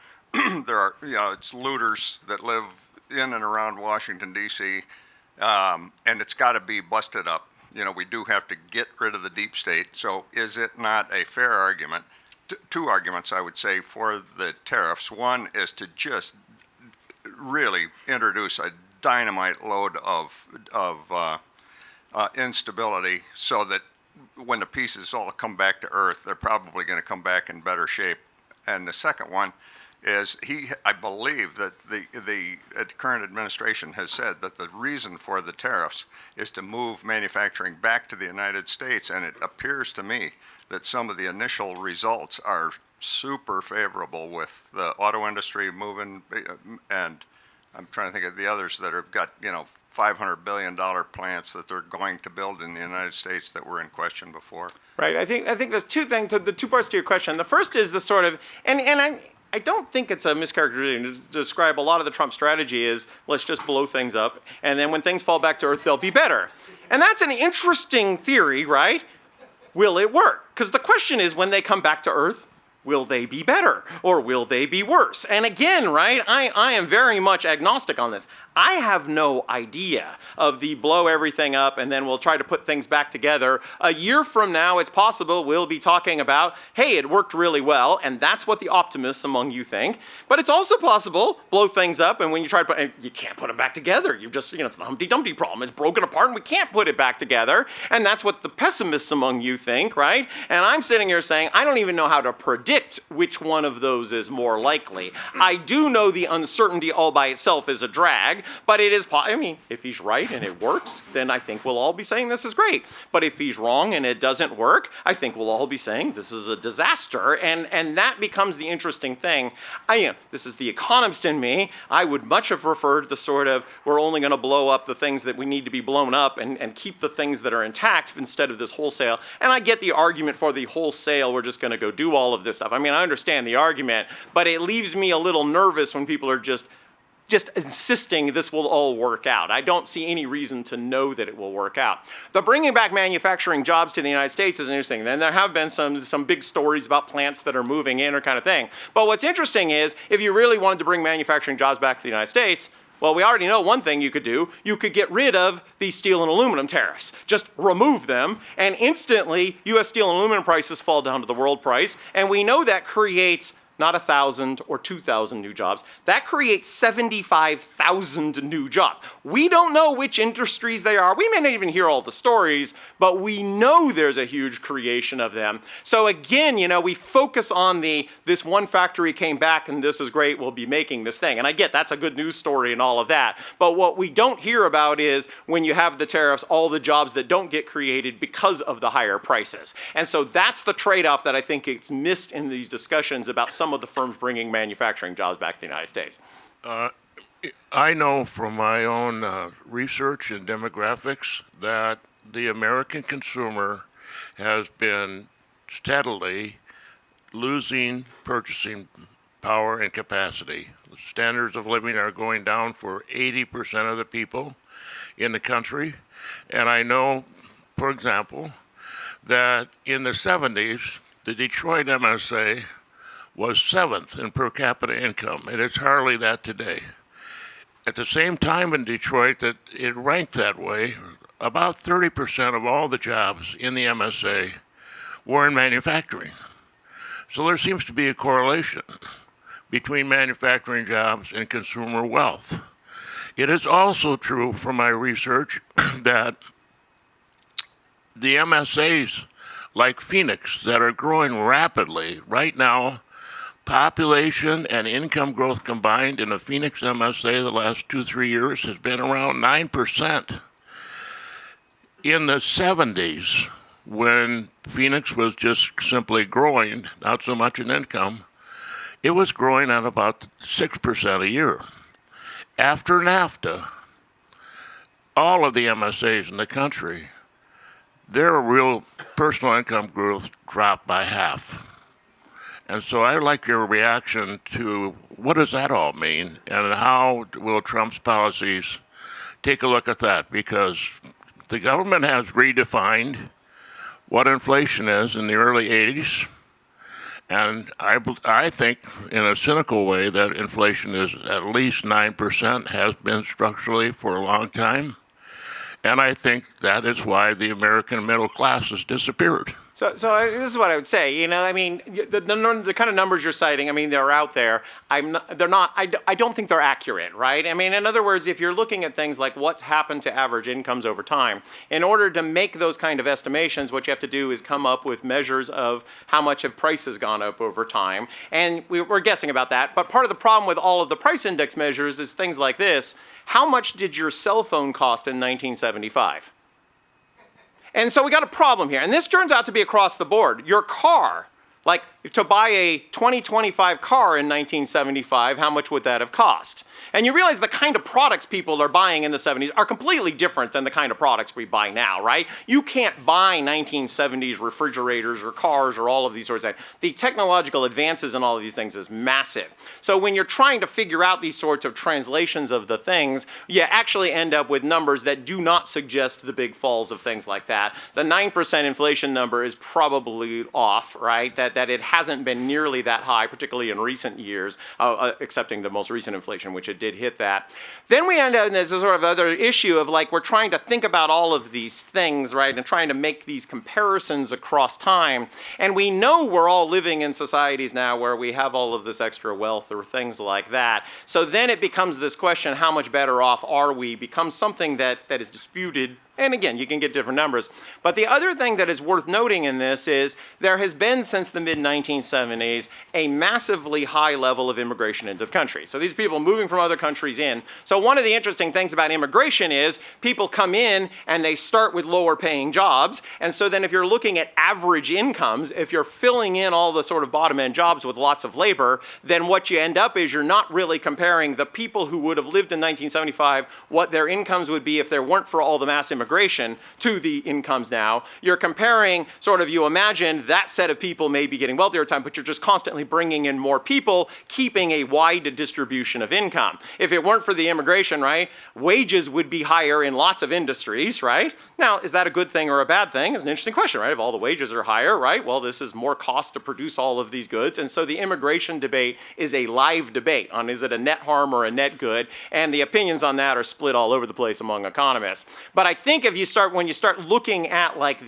There are, you know, it's looters that live in and around Washington, D.C., and it's got to be busted up. You know, we do have to get rid of the deep state. So is it not a fair argument? Two arguments, I would say, for the tariffs. One is to just really introduce a dynamite load of instability, so that when the pieces all come back to earth, they're probably going to come back in better shape. And the second one is I believe that the current administration has said that the reason for the tariffs is to move manufacturing back to the United States, and it appears to me that some of the initial results are super favorable, with the auto industry moving, and I'm trying to think of the others that have got, you know, $500 billion plants that they're going to build in the United States that were in question before. Right. I think there's two things, the two parts to your question. The first is the sort of, and I don't think it's a mischaracterization to describe a lot of the Trump strategy is, let's just blow things up, and then when things fall back to earth, they'll be better. And that's an interesting theory, right? Will it work? Because the question is, when they come back to earth, will they be better or will they be worse? And again, right, I am very much agnostic on this. I have no idea of the blow everything up and then we'll try to put things back together. A year from now, it's possible we'll be talking about, hey, it worked really well, and that's what the optimists among you think. But it's also possible, blow things up, and when you try to put, you can't put them back together. You just, you know, it's the Humpty Dumpty problem. It's broken apart and we can't put it back together. And that's what the pessimists among you think, right? And I'm sitting here saying, I don't even know how to predict which one of those is more likely. I do know the uncertainty all by itself is a drag. But it is, I mean, if he's right and it works, then I think we'll all be saying this is great. But if he's wrong and it doesn't work, I think we'll all be saying this is a disaster. And that becomes the interesting thing. This is the economist in me. I would much have preferred the sort of, we're only going to blow up the things that we need to be blown up and keep the things that are intact instead of this wholesale. And I get the argument for the wholesale, we're just going to go do all of this stuff. I mean, I understand the argument, but it leaves me a little nervous when people are just insisting this will all work out. I don't see any reason to know that it will work out. The bringing back manufacturing jobs to the United States is interesting. And there have been some big stories about plants that are moving in or kind of thing. But what's interesting is, if you really wanted to bring manufacturing jobs back to the United States, well, we already know one thing you could do. You could get rid of the steel and aluminum tariffs. Just remove them, and instantly, U.S. steel and aluminum prices fall down to the world price. And we know that creates not 1,000 or 2,000 new jobs. That creates 75,000 new jobs. We don't know which industries they are. We may not even hear all the stories, but we know there's a huge creation of them. So again, we focus on this one factory came back and this is great, we'll be making this thing. And I get that's a good news story and all of that. But what we don't hear about is when you have the tariffs, all the jobs that don't get created because of the higher prices. And so that's the trade-off that I think gets missed in these discussions about some of the firms bringing manufacturing jobs back to the United States. I know from my own research and demographics that the American consumer has been steadily losing purchasing power and capacity. The standards of living are going down for 80% of the people in the country. And I know, for example, that in the 70s, the Detroit MSA was 7th in per capita income, and it's hardly that today. At the same time in Detroit that it ranked that way, about 30% of all the jobs in the MSA were in manufacturing. So there seems to be a correlation between manufacturing jobs and consumer wealth. It is also true from my research that the MSAs like Phoenix that are growing rapidly right now, population and income growth combined in the Phoenix MSA the last 2-3 years has been around 9%. In the 70s, when Phoenix was just simply growing, not so much in income, it was growing at about 6% a year. After NAFTA, all of the MSAs in the country, their real personal income growth dropped by half. And so I like your reaction to what does that all mean, and how will Trump's policies take a look at that? Because the government has redefined what inflation is in the early 80s, and I think in a cynical way that inflation is at least 9%, has been structurally for a long time. And I think that is why the American middle class has disappeared. So this is what I would say. The kind of numbers you're citing, they're out there. I don't think they're accurate, right? In other words, if you're looking at things like what's happened to average incomes over time, in order to make those kind of estimations, what you have to do is come up with measures of how much have prices gone up over time. And we're guessing about that. But part of the problem with all of the price index measures is things like this. How much did your cell phone cost in 1975? And so we got a problem here. And this turns out to be across the board. Your car, like to buy a 2025 car in 1975, how much would that have cost? And you realize the kind of products people are buying in the 70s are completely different than the kind of products we buy now, right? You can't buy 1970s refrigerators or cars or all of these sorts of things. The technological advances in all of these things is massive. So when you're trying to figure out these sorts of translations of the things, you actually end up with numbers that do not suggest the big falls of things like that. The 9% inflation number is probably off, right? That it hasn't been nearly that high, particularly in recent years, excepting the most recent inflation, which it did hit that. Then we end up in this sort of other issue of we're trying to think about all of these things, right, and trying to make these comparisons across time. And we know we're all living in societies now where we have all of this extra wealth or things like that. So then it becomes this question, how much better off are we, becomes something that is disputed. And again, you can get different numbers. But the other thing that is worth noting in this is there has been, since the mid-1970s, a massively high level of immigration into the country. So these people moving from other countries in. So one of the interesting things about immigration is people come in and they start with lower paying jobs. And so then if you're looking at average incomes, if you're filling in all the sort of bottom end jobs with lots of labor, then what you end up is you're not really comparing the people who would have lived in 1975, what their incomes would be if there weren't for all the mass immigration to the incomes now. You're comparing you imagine that set of people may be getting wealthier over time, but you're just constantly bringing in more people, keeping a wide distribution of income. If it weren't for the immigration, right, wages would be higher in lots of industries, right? Now, is that a good thing or a bad thing? It's an interesting question, right? If all the wages are higher, right, well, this is more cost to produce all of these goods. And so the immigration debate is a live debate on is it a net harm or a net good? And the opinions on that are split all over the place among economists. But I think think when you start looking at like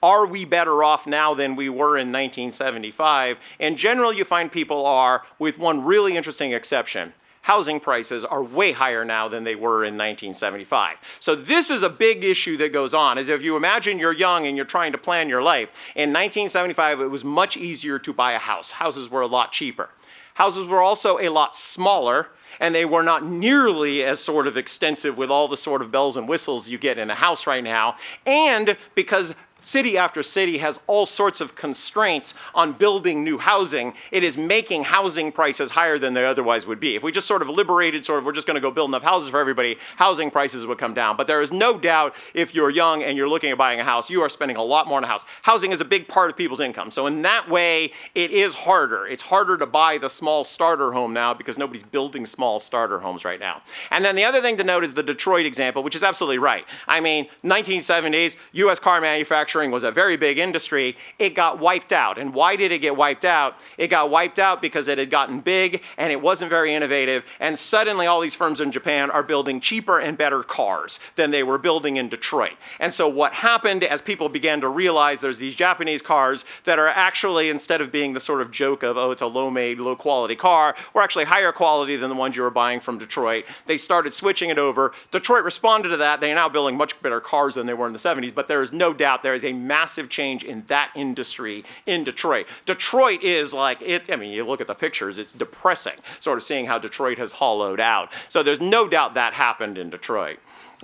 are we better off now than we were in 1975, in general you find people are, with one really interesting exception. Housing prices are way higher now than they were in 1975. So this is a big issue that goes on, is if you imagine you're young and you're trying to plan your life. In 1975, it was much easier to buy a house. Houses were a lot cheaper. Houses were also a lot smaller, and they were not nearly as sort of extensive with all the sort of bells and whistles you get in a house right now. And because city after city has all sorts of constraints on building new housing, it is making housing prices higher than they otherwise would be. If we just sort of liberated, we're just going to go build enough houses for everybody, housing prices would come down. But there is no doubt if you're young and you're looking at buying a house, you are spending a lot more on a house. Housing is a big part of people's income. So in that way, it is harder. It's harder to buy the small starter home now because nobody's building small starter homes right now. And then the other thing to note is the Detroit example, which is absolutely right. I mean, 1970s, US car manufacturing was a very big industry. It got wiped out. And why did it get wiped out? It got wiped out because it had gotten big and it wasn't very innovative. And suddenly all these firms in Japan are building cheaper and better cars than they were building in Detroit. And so what happened as people began to realize there's these Japanese cars that are actually, instead of being the sort of joke of, oh, it's a low-made, low-quality car, were actually higher quality than the ones you were buying from Detroit. They started switching it over. Detroit responded to that. They are now building much better cars than they were in the 70s, but there is no doubt there is a massive change in that industry in Detroit. Detroit is like, I mean, you look at the pictures, it's depressing, sort of seeing how Detroit has hollowed out. So there's no doubt that happened in Detroit.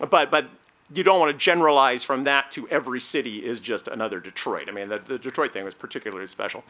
But you don't want to generalize from that to every city is just another Detroit. I mean, the Detroit thing was particularly special.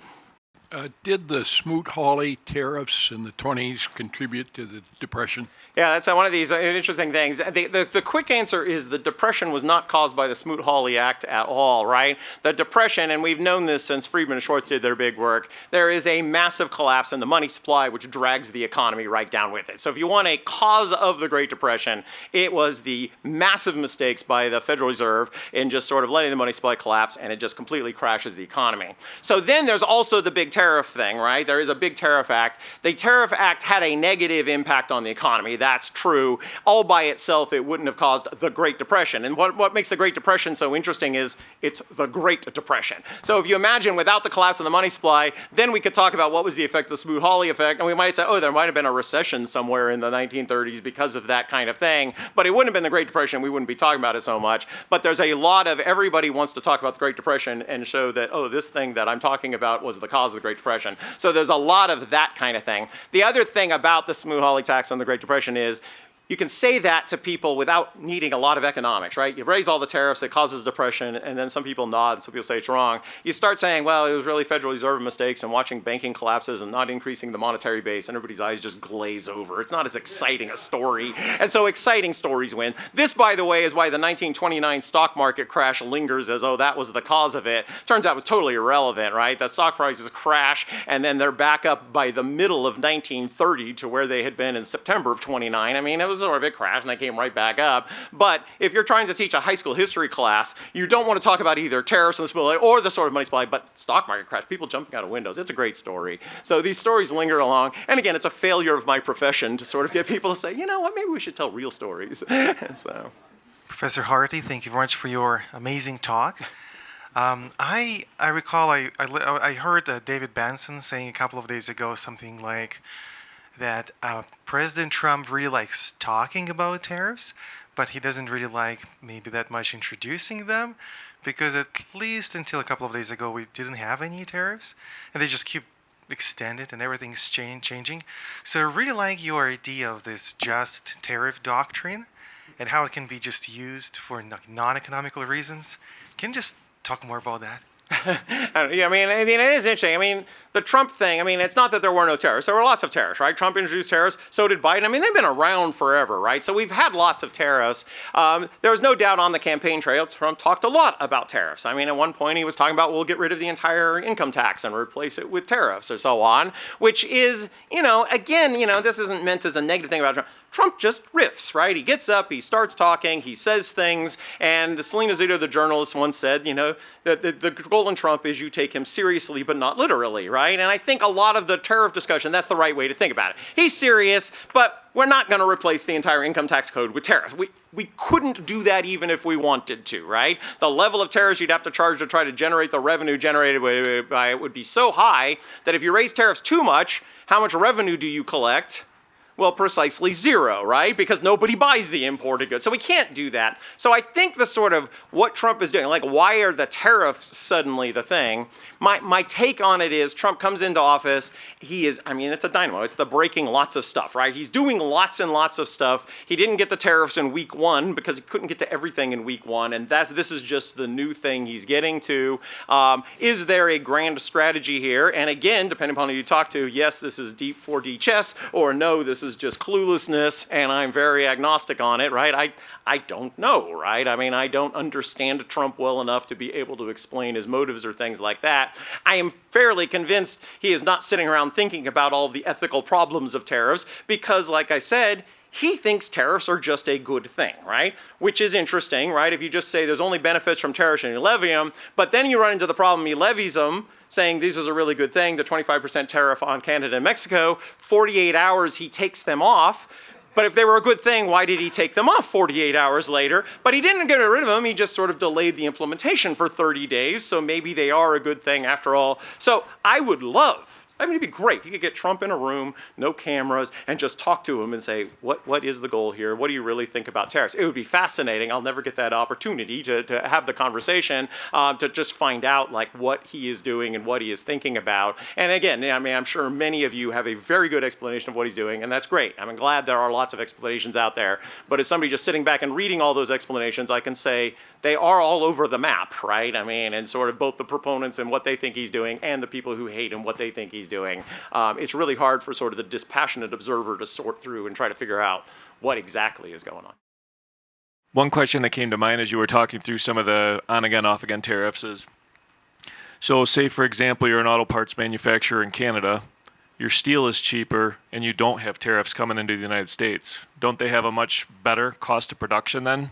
Did the Smoot-Hawley tariffs in the 20s contribute to the Depression? Yeah, that's one of these interesting things. The quick answer is the Depression was not caused by the Smoot-Hawley Act at all, right? The Depression, and we've known this since Friedman and Schwartz did their big work, there is a massive collapse in the money supply which drags the economy right down with it. So if you want a cause of the Great Depression, it was the massive mistakes by the Federal Reserve in just sort of letting the money supply collapse, and it just completely crashes the economy. So then there's also the big tariff thing, right? There is a big tariff act. The tariff act had a negative impact on the economy. That's true. All by itself, it wouldn't have caused the Great Depression. And what makes the Great Depression so interesting is it's the Great Depression. So if you imagine without the collapse of the money supply, then we could talk about what was the effect of the Smoot-Hawley effect, and we might say, oh, there might have been a recession somewhere in the 1930s because of that kind of thing, but it wouldn't have been the Great Depression. We wouldn't be talking about it so much. But there's a lot of, everybody wants to talk about the Great Depression and show that, oh, this thing that I'm talking about was the cause of the Great Depression. So there's a lot of that kind of thing. The other thing about the Smoot-Hawley tax on the Great Depression is you can say that to people without needing a lot of economics, right? You raise all the tariffs, it causes depression, and then some people nod, and some people say it's wrong. You start saying, well, it was really Federal Reserve mistakes and watching banking collapses and not increasing the monetary base, and everybody's eyes just glaze over. It's not as exciting a story, and so exciting stories win. This, by the way, is why the 1929 stock market crash lingers as, oh, that was the cause of it. Turns out it was totally irrelevant, right? The stock prices crash, and then they're back up by the middle of 1930 to where they had been in September of 29. I mean, it was sort of, it crashed and they came right back up. But if you're trying to teach a high school history class, you don't want to talk about either tariffs and the supply or the sort of money supply, but stock market crash, people jumping out of windows. It's a great story. So these stories linger along. And again, it's a failure of my profession to sort of get people to say, you know what, maybe we should tell real stories. So, Professor Hartley, thank you very much for your amazing talk. I recall I heard David Benson saying a couple of days ago something like that President Trump really likes talking about tariffs, but he doesn't really like maybe that much introducing them, because at least until a couple of days ago we didn't have any tariffs, and they just keep extended and everything's changing. So I really like your idea of this just tariff doctrine and how it can be just used for non-economical reasons. Can you just talk more about that? I mean, it is interesting. I mean, the Trump thing, I mean, it's not that there were no tariffs. There were lots of tariffs, right? Trump introduced tariffs, so did Biden. I mean, they've been around forever, right? So we've had lots of tariffs. There was no doubt on the campaign trail, Trump talked a lot about tariffs. I mean, at one point he was talking about, we'll get rid of the entire income tax and replace it with tariffs or so on, which is, again, this isn't meant as a negative thing about Trump. Trump just riffs, right? He gets up, he starts talking, he says things, and Selena Zito, the journalist, once said, the goal in Trump is you take him seriously, but not literally, right? And I think a lot of the tariff discussion, that's the right way to think about it. He's serious, but we're not going to replace the entire income tax code with tariffs. We couldn't do that even if we wanted to, right? The level of tariffs you'd have to charge to try to generate the revenue generated by it would be so high that if you raise tariffs too much, how much revenue do you collect? Well, precisely zero, right? Because nobody buys the imported goods. So we can't do that. So I think the sort of what Trump is doing, like why are the tariffs suddenly the thing? My take on it is Trump comes into office. He is, it's a dynamo. It's the breaking lots of stuff, right? He's doing lots and lots of stuff. He didn't get the tariffs in week one because he couldn't get to everything in week one. And this is just the new thing he's getting to. Is there a grand strategy here? And again, depending upon who you talk to, yes, this is deep 4D chess, or no, this is just cluelessness, and I'm very agnostic on it, right? I don't know, right? I don't understand Trump well enough to be able to explain his motives or things like that. I am fairly convinced he is not sitting around thinking about all the ethical problems of tariffs because, like I said, he thinks tariffs are just a good thing, right? Which is interesting, right? If you just say there's only benefits from tariffs and you levy them, but then you run into the problem he levies them, saying this is a really good thing, the 25% tariff on Canada and Mexico, 48 hours he takes them off. But if they were a good thing, why did he take them off 48 hours later? But he didn't get rid of them, he just sort of delayed the implementation for 30 days, so maybe they are a good thing after all. So I would love, it'd be great if you could get Trump in a room, no cameras, and just talk to him and say, what is the goal here? What do you really think about tariffs? It would be fascinating. I'll never get that opportunity to have the conversation, to just find out like what he is doing and what he is thinking about. And again, I'm sure many of you have a very good explanation of what he's doing, and that's great. I'm glad there are lots of explanations out there. But as somebody just sitting back and reading all those explanations, I can say they are all over the map, right? And sort of both the proponents and what they think he's doing and the people who hate him, what they think he's doing. It's really hard for sort of the dispassionate observer to sort through and try to figure out what exactly is going on. One question that came to mind as you were talking through some of the on-again, off-again tariffs is, so say, for example, you're an auto parts manufacturer in Canada, your steel is cheaper, and you don't have tariffs coming into the United States. Don't they have a much better cost of production then?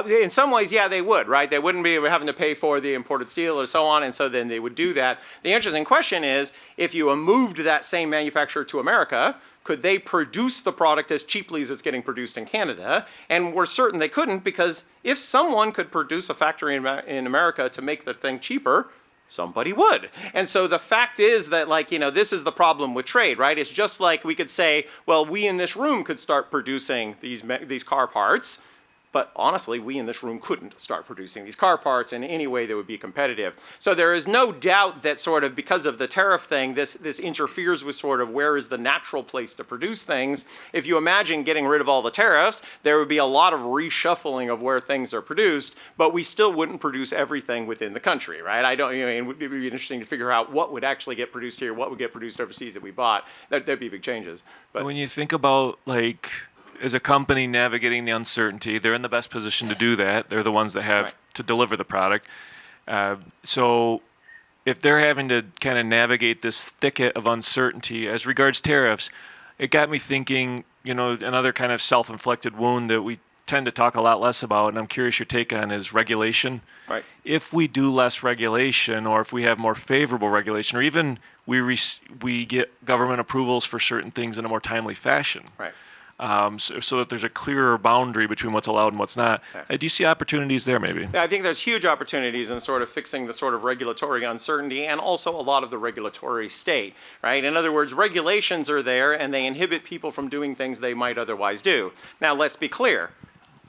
In some ways, yeah, they would, right? They wouldn't be having to pay for the imported steel or so on, and so then they would do that. The interesting question is, if you moved that same manufacturer to America, could they produce the product as cheaply as it's getting produced in Canada? And we're certain they couldn't, because if someone could produce a factory in America to make the thing cheaper, somebody would. And so the fact is that, this is the problem with trade, right? It's just like we could say, well, we in this room could start producing these car parts, but honestly, we in this room couldn't start producing these car parts in any way that would be competitive. So there is no doubt that sort of because of the tariff thing, this interferes with sort of where is the natural place to produce things. If you imagine getting rid of all the tariffs, there would be a lot of reshuffling of where things are produced, but we still wouldn't produce everything within the country, right? It would be interesting to figure out what would actually get produced here, what would get produced overseas that we bought. That'd be big changes. But when you think about as a company navigating the uncertainty, they're in the best position to do that. They're the ones that have to deliver the product. So if they're having to kind of navigate this thicket of uncertainty as regards tariffs, it got me thinking, another kind of self-inflicted wound that we tend to talk a lot less about, and I'm curious your take on, is regulation. Right. If we do less regulation, or if we have more favorable regulation, or even we get government approvals for certain things in a more timely fashion. Right. So that there's a clearer boundary between what's allowed and what's not. Okay. Do you see opportunities there, maybe? Yeah, I think there's huge opportunities in sort of fixing the sort of regulatory uncertainty and also a lot of the regulatory state, right? In other words, regulations are there and they inhibit people from doing things they might otherwise do. Now, let's be clear.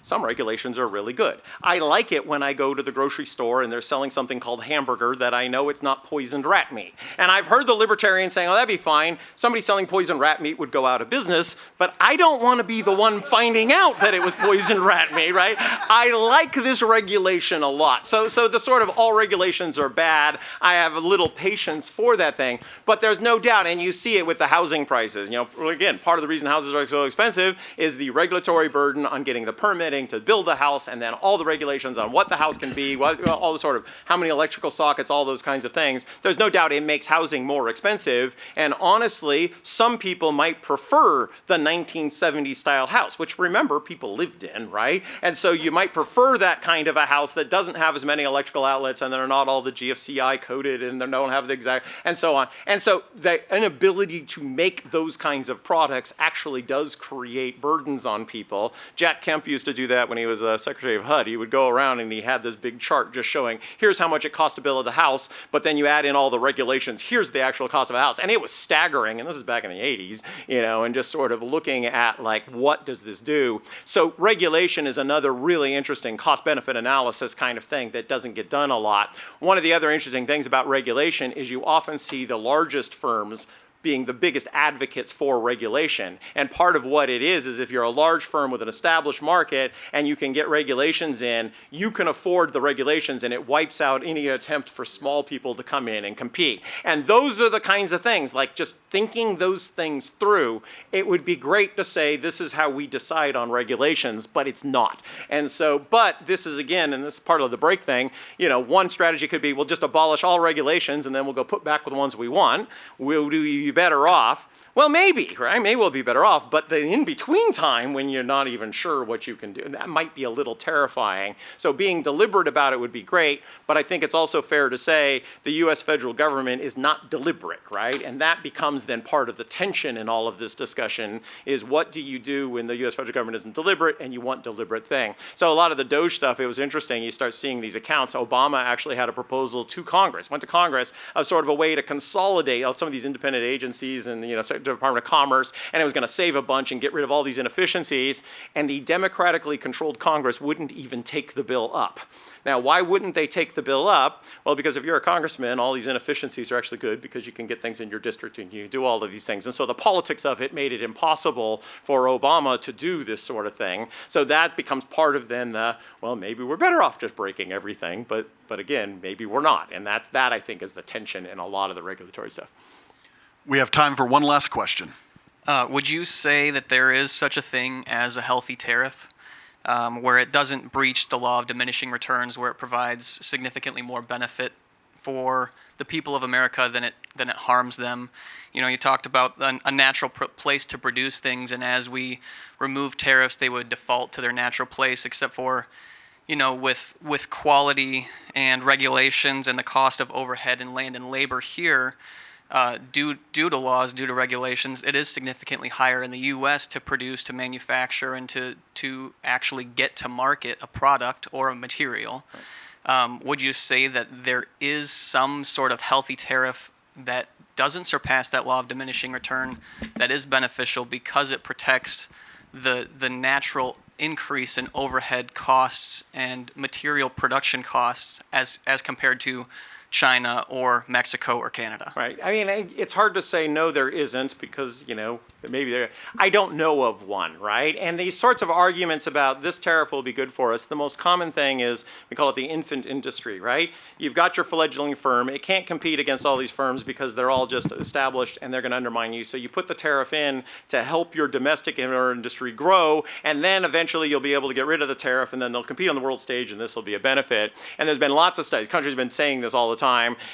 Some regulations are really good. I like it when I go to the grocery store and they're selling something called hamburger that I know it's not poisoned rat meat. And I've heard the libertarians saying, oh, that'd be fine. Somebody selling poisoned rat meat would go out of business, but I don't want to be the one finding out that it was poisoned rat meat, right? I like this regulation a lot. So the sort of all regulations are bad. I have a little patience for that thing, but there's no doubt, and you see it with the housing prices. Again, part of the reason houses are so expensive is the regulatory burden on getting the permit permitting to build the house, and then all the regulations on what the house can be, all the sort of how many electrical sockets, all those kinds of things. There's no doubt it makes housing more expensive. And honestly, some people might prefer the 1970s style house, which remember people lived in, right? And so you might prefer that kind of a house that doesn't have as many electrical outlets and they're not all the GFCI coded and they don't have the exact, and so on. And so the inability to make those kinds of products actually does create burdens on people. Jack Kemp used to do that when he was Secretary of HUD. He would go around and he had this big chart just showing, here's how much it costs to build a house, but then you add in all the regulations, here's the actual cost of a house. And it was staggering, and this is back in the 80s, and just sort of looking at like, what does this do? So regulation is another really interesting cost-benefit analysis kind of thing that doesn't get done a lot. One of the other interesting things about regulation is you often see the largest firms being the biggest advocates for regulation. And part of what it is if you're a large firm with an established market and you can get regulations in, you can afford the regulations and it wipes out any attempt for small people to come in and compete. And those are the kinds of things, like just thinking those things through, it would be great to say this is how we decide on regulations, but it's not. And so, but this is again, and this is part of the break thing, one strategy could be we'll just abolish all regulations and then we'll go put back with the ones we want. We'll do better off. Well, maybe, right? Maybe we'll be better off, but the in-between time when you're not even sure what you can do, that might be a little terrifying. So being deliberate about it would be great, but I think it's also fair to say the US federal government is not deliberate, right? And that becomes then part of the tension in all of this discussion is what do you do when the US federal government isn't deliberate and you want deliberate thing? So a lot of the Doge stuff, it was interesting. You start seeing these accounts. Obama actually had a proposal to Congress, went to Congress, of sort of a way to consolidate some of these independent agencies and, Department of Commerce, and it was going to save a bunch and get rid of all these inefficiencies, and the democratically controlled Congress wouldn't even take the bill up. Now, why wouldn't they take the bill up? Well, because if you're a congressman, all these inefficiencies are actually good because you can get things in your district and you do all of these things. And so the politics of it made it impossible for Obama to do this sort of thing. So that becomes part of then well, maybe we're better off just breaking everything, but again, maybe we're not. And that I think is the tension in a lot of the regulatory stuff. We have time for one last question. Would you say that there is such a thing as a healthy tariff, where it doesn't breach the law of diminishing returns, where it provides significantly more benefit for the people of America than it harms them? You talked about a natural place to produce things, and as we remove tariffs, they would default to their natural place, except for, with quality and regulations and the cost of overhead and land and labor here. Due to laws, due to regulations, it is significantly higher in the U.S. to produce, to manufacture, and to actually get to market a product or a material. Right. Would you say that there is some sort of healthy tariff that doesn't surpass that law of diminishing return, that is beneficial because it protects the natural increase in overhead costs and material production costs as compared to China or Mexico or Canada? Right. I mean, it's hard to say no, there isn't, because, maybe there, I don't know of one, right? And these sorts of arguments about this tariff will be good for us, the most common thing is, we call it the infant industry, right? You've got your fledgling firm. It can't compete against all these firms because they're all just established and they're going to undermine you. So you put the tariff in to help your domestic industry grow, and then eventually you'll be able to get rid of the tariff, and then they'll compete on the world stage, and this will be a benefit. And there's been lots of studies. Countries have been saying this all the time,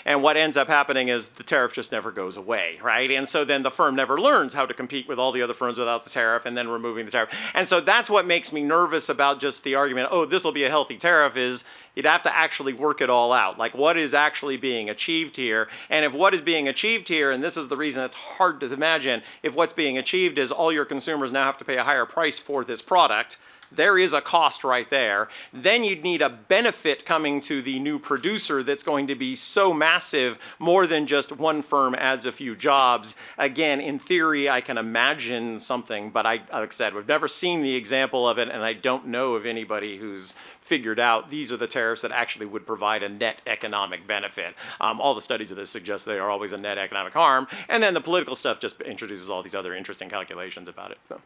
and what ends up happening is the tariff just never goes away, right? And so then the firm never learns how to compete with all the other firms without the tariff and then removing the tariff. And so that's what makes me nervous about just the argument, oh, this will be a healthy tariff, is you'd have to actually work it all out. Like, what is actually being achieved here? And if what is being achieved here, and this is the reason it's hard to imagine, if what's being achieved is all your consumers now have to pay a higher price for this product, there is a cost right there. Then you'd need a benefit coming to the new producer that's going to be so massive, more than just one firm adds a few jobs. Again, in theory, I can imagine something, but like I said, we've never seen the example of it, and I don't know of anybody who's figured out these are the tariffs that actually would provide a net economic benefit. All the studies of this suggest they are always a net economic harm, and then the political stuff just introduces all these other interesting calculations about it. So.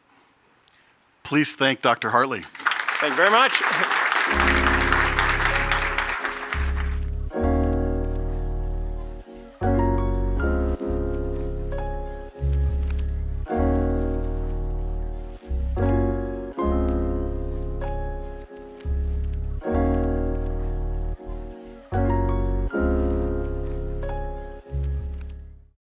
Please thank Dr. Hartley. Thank you very much.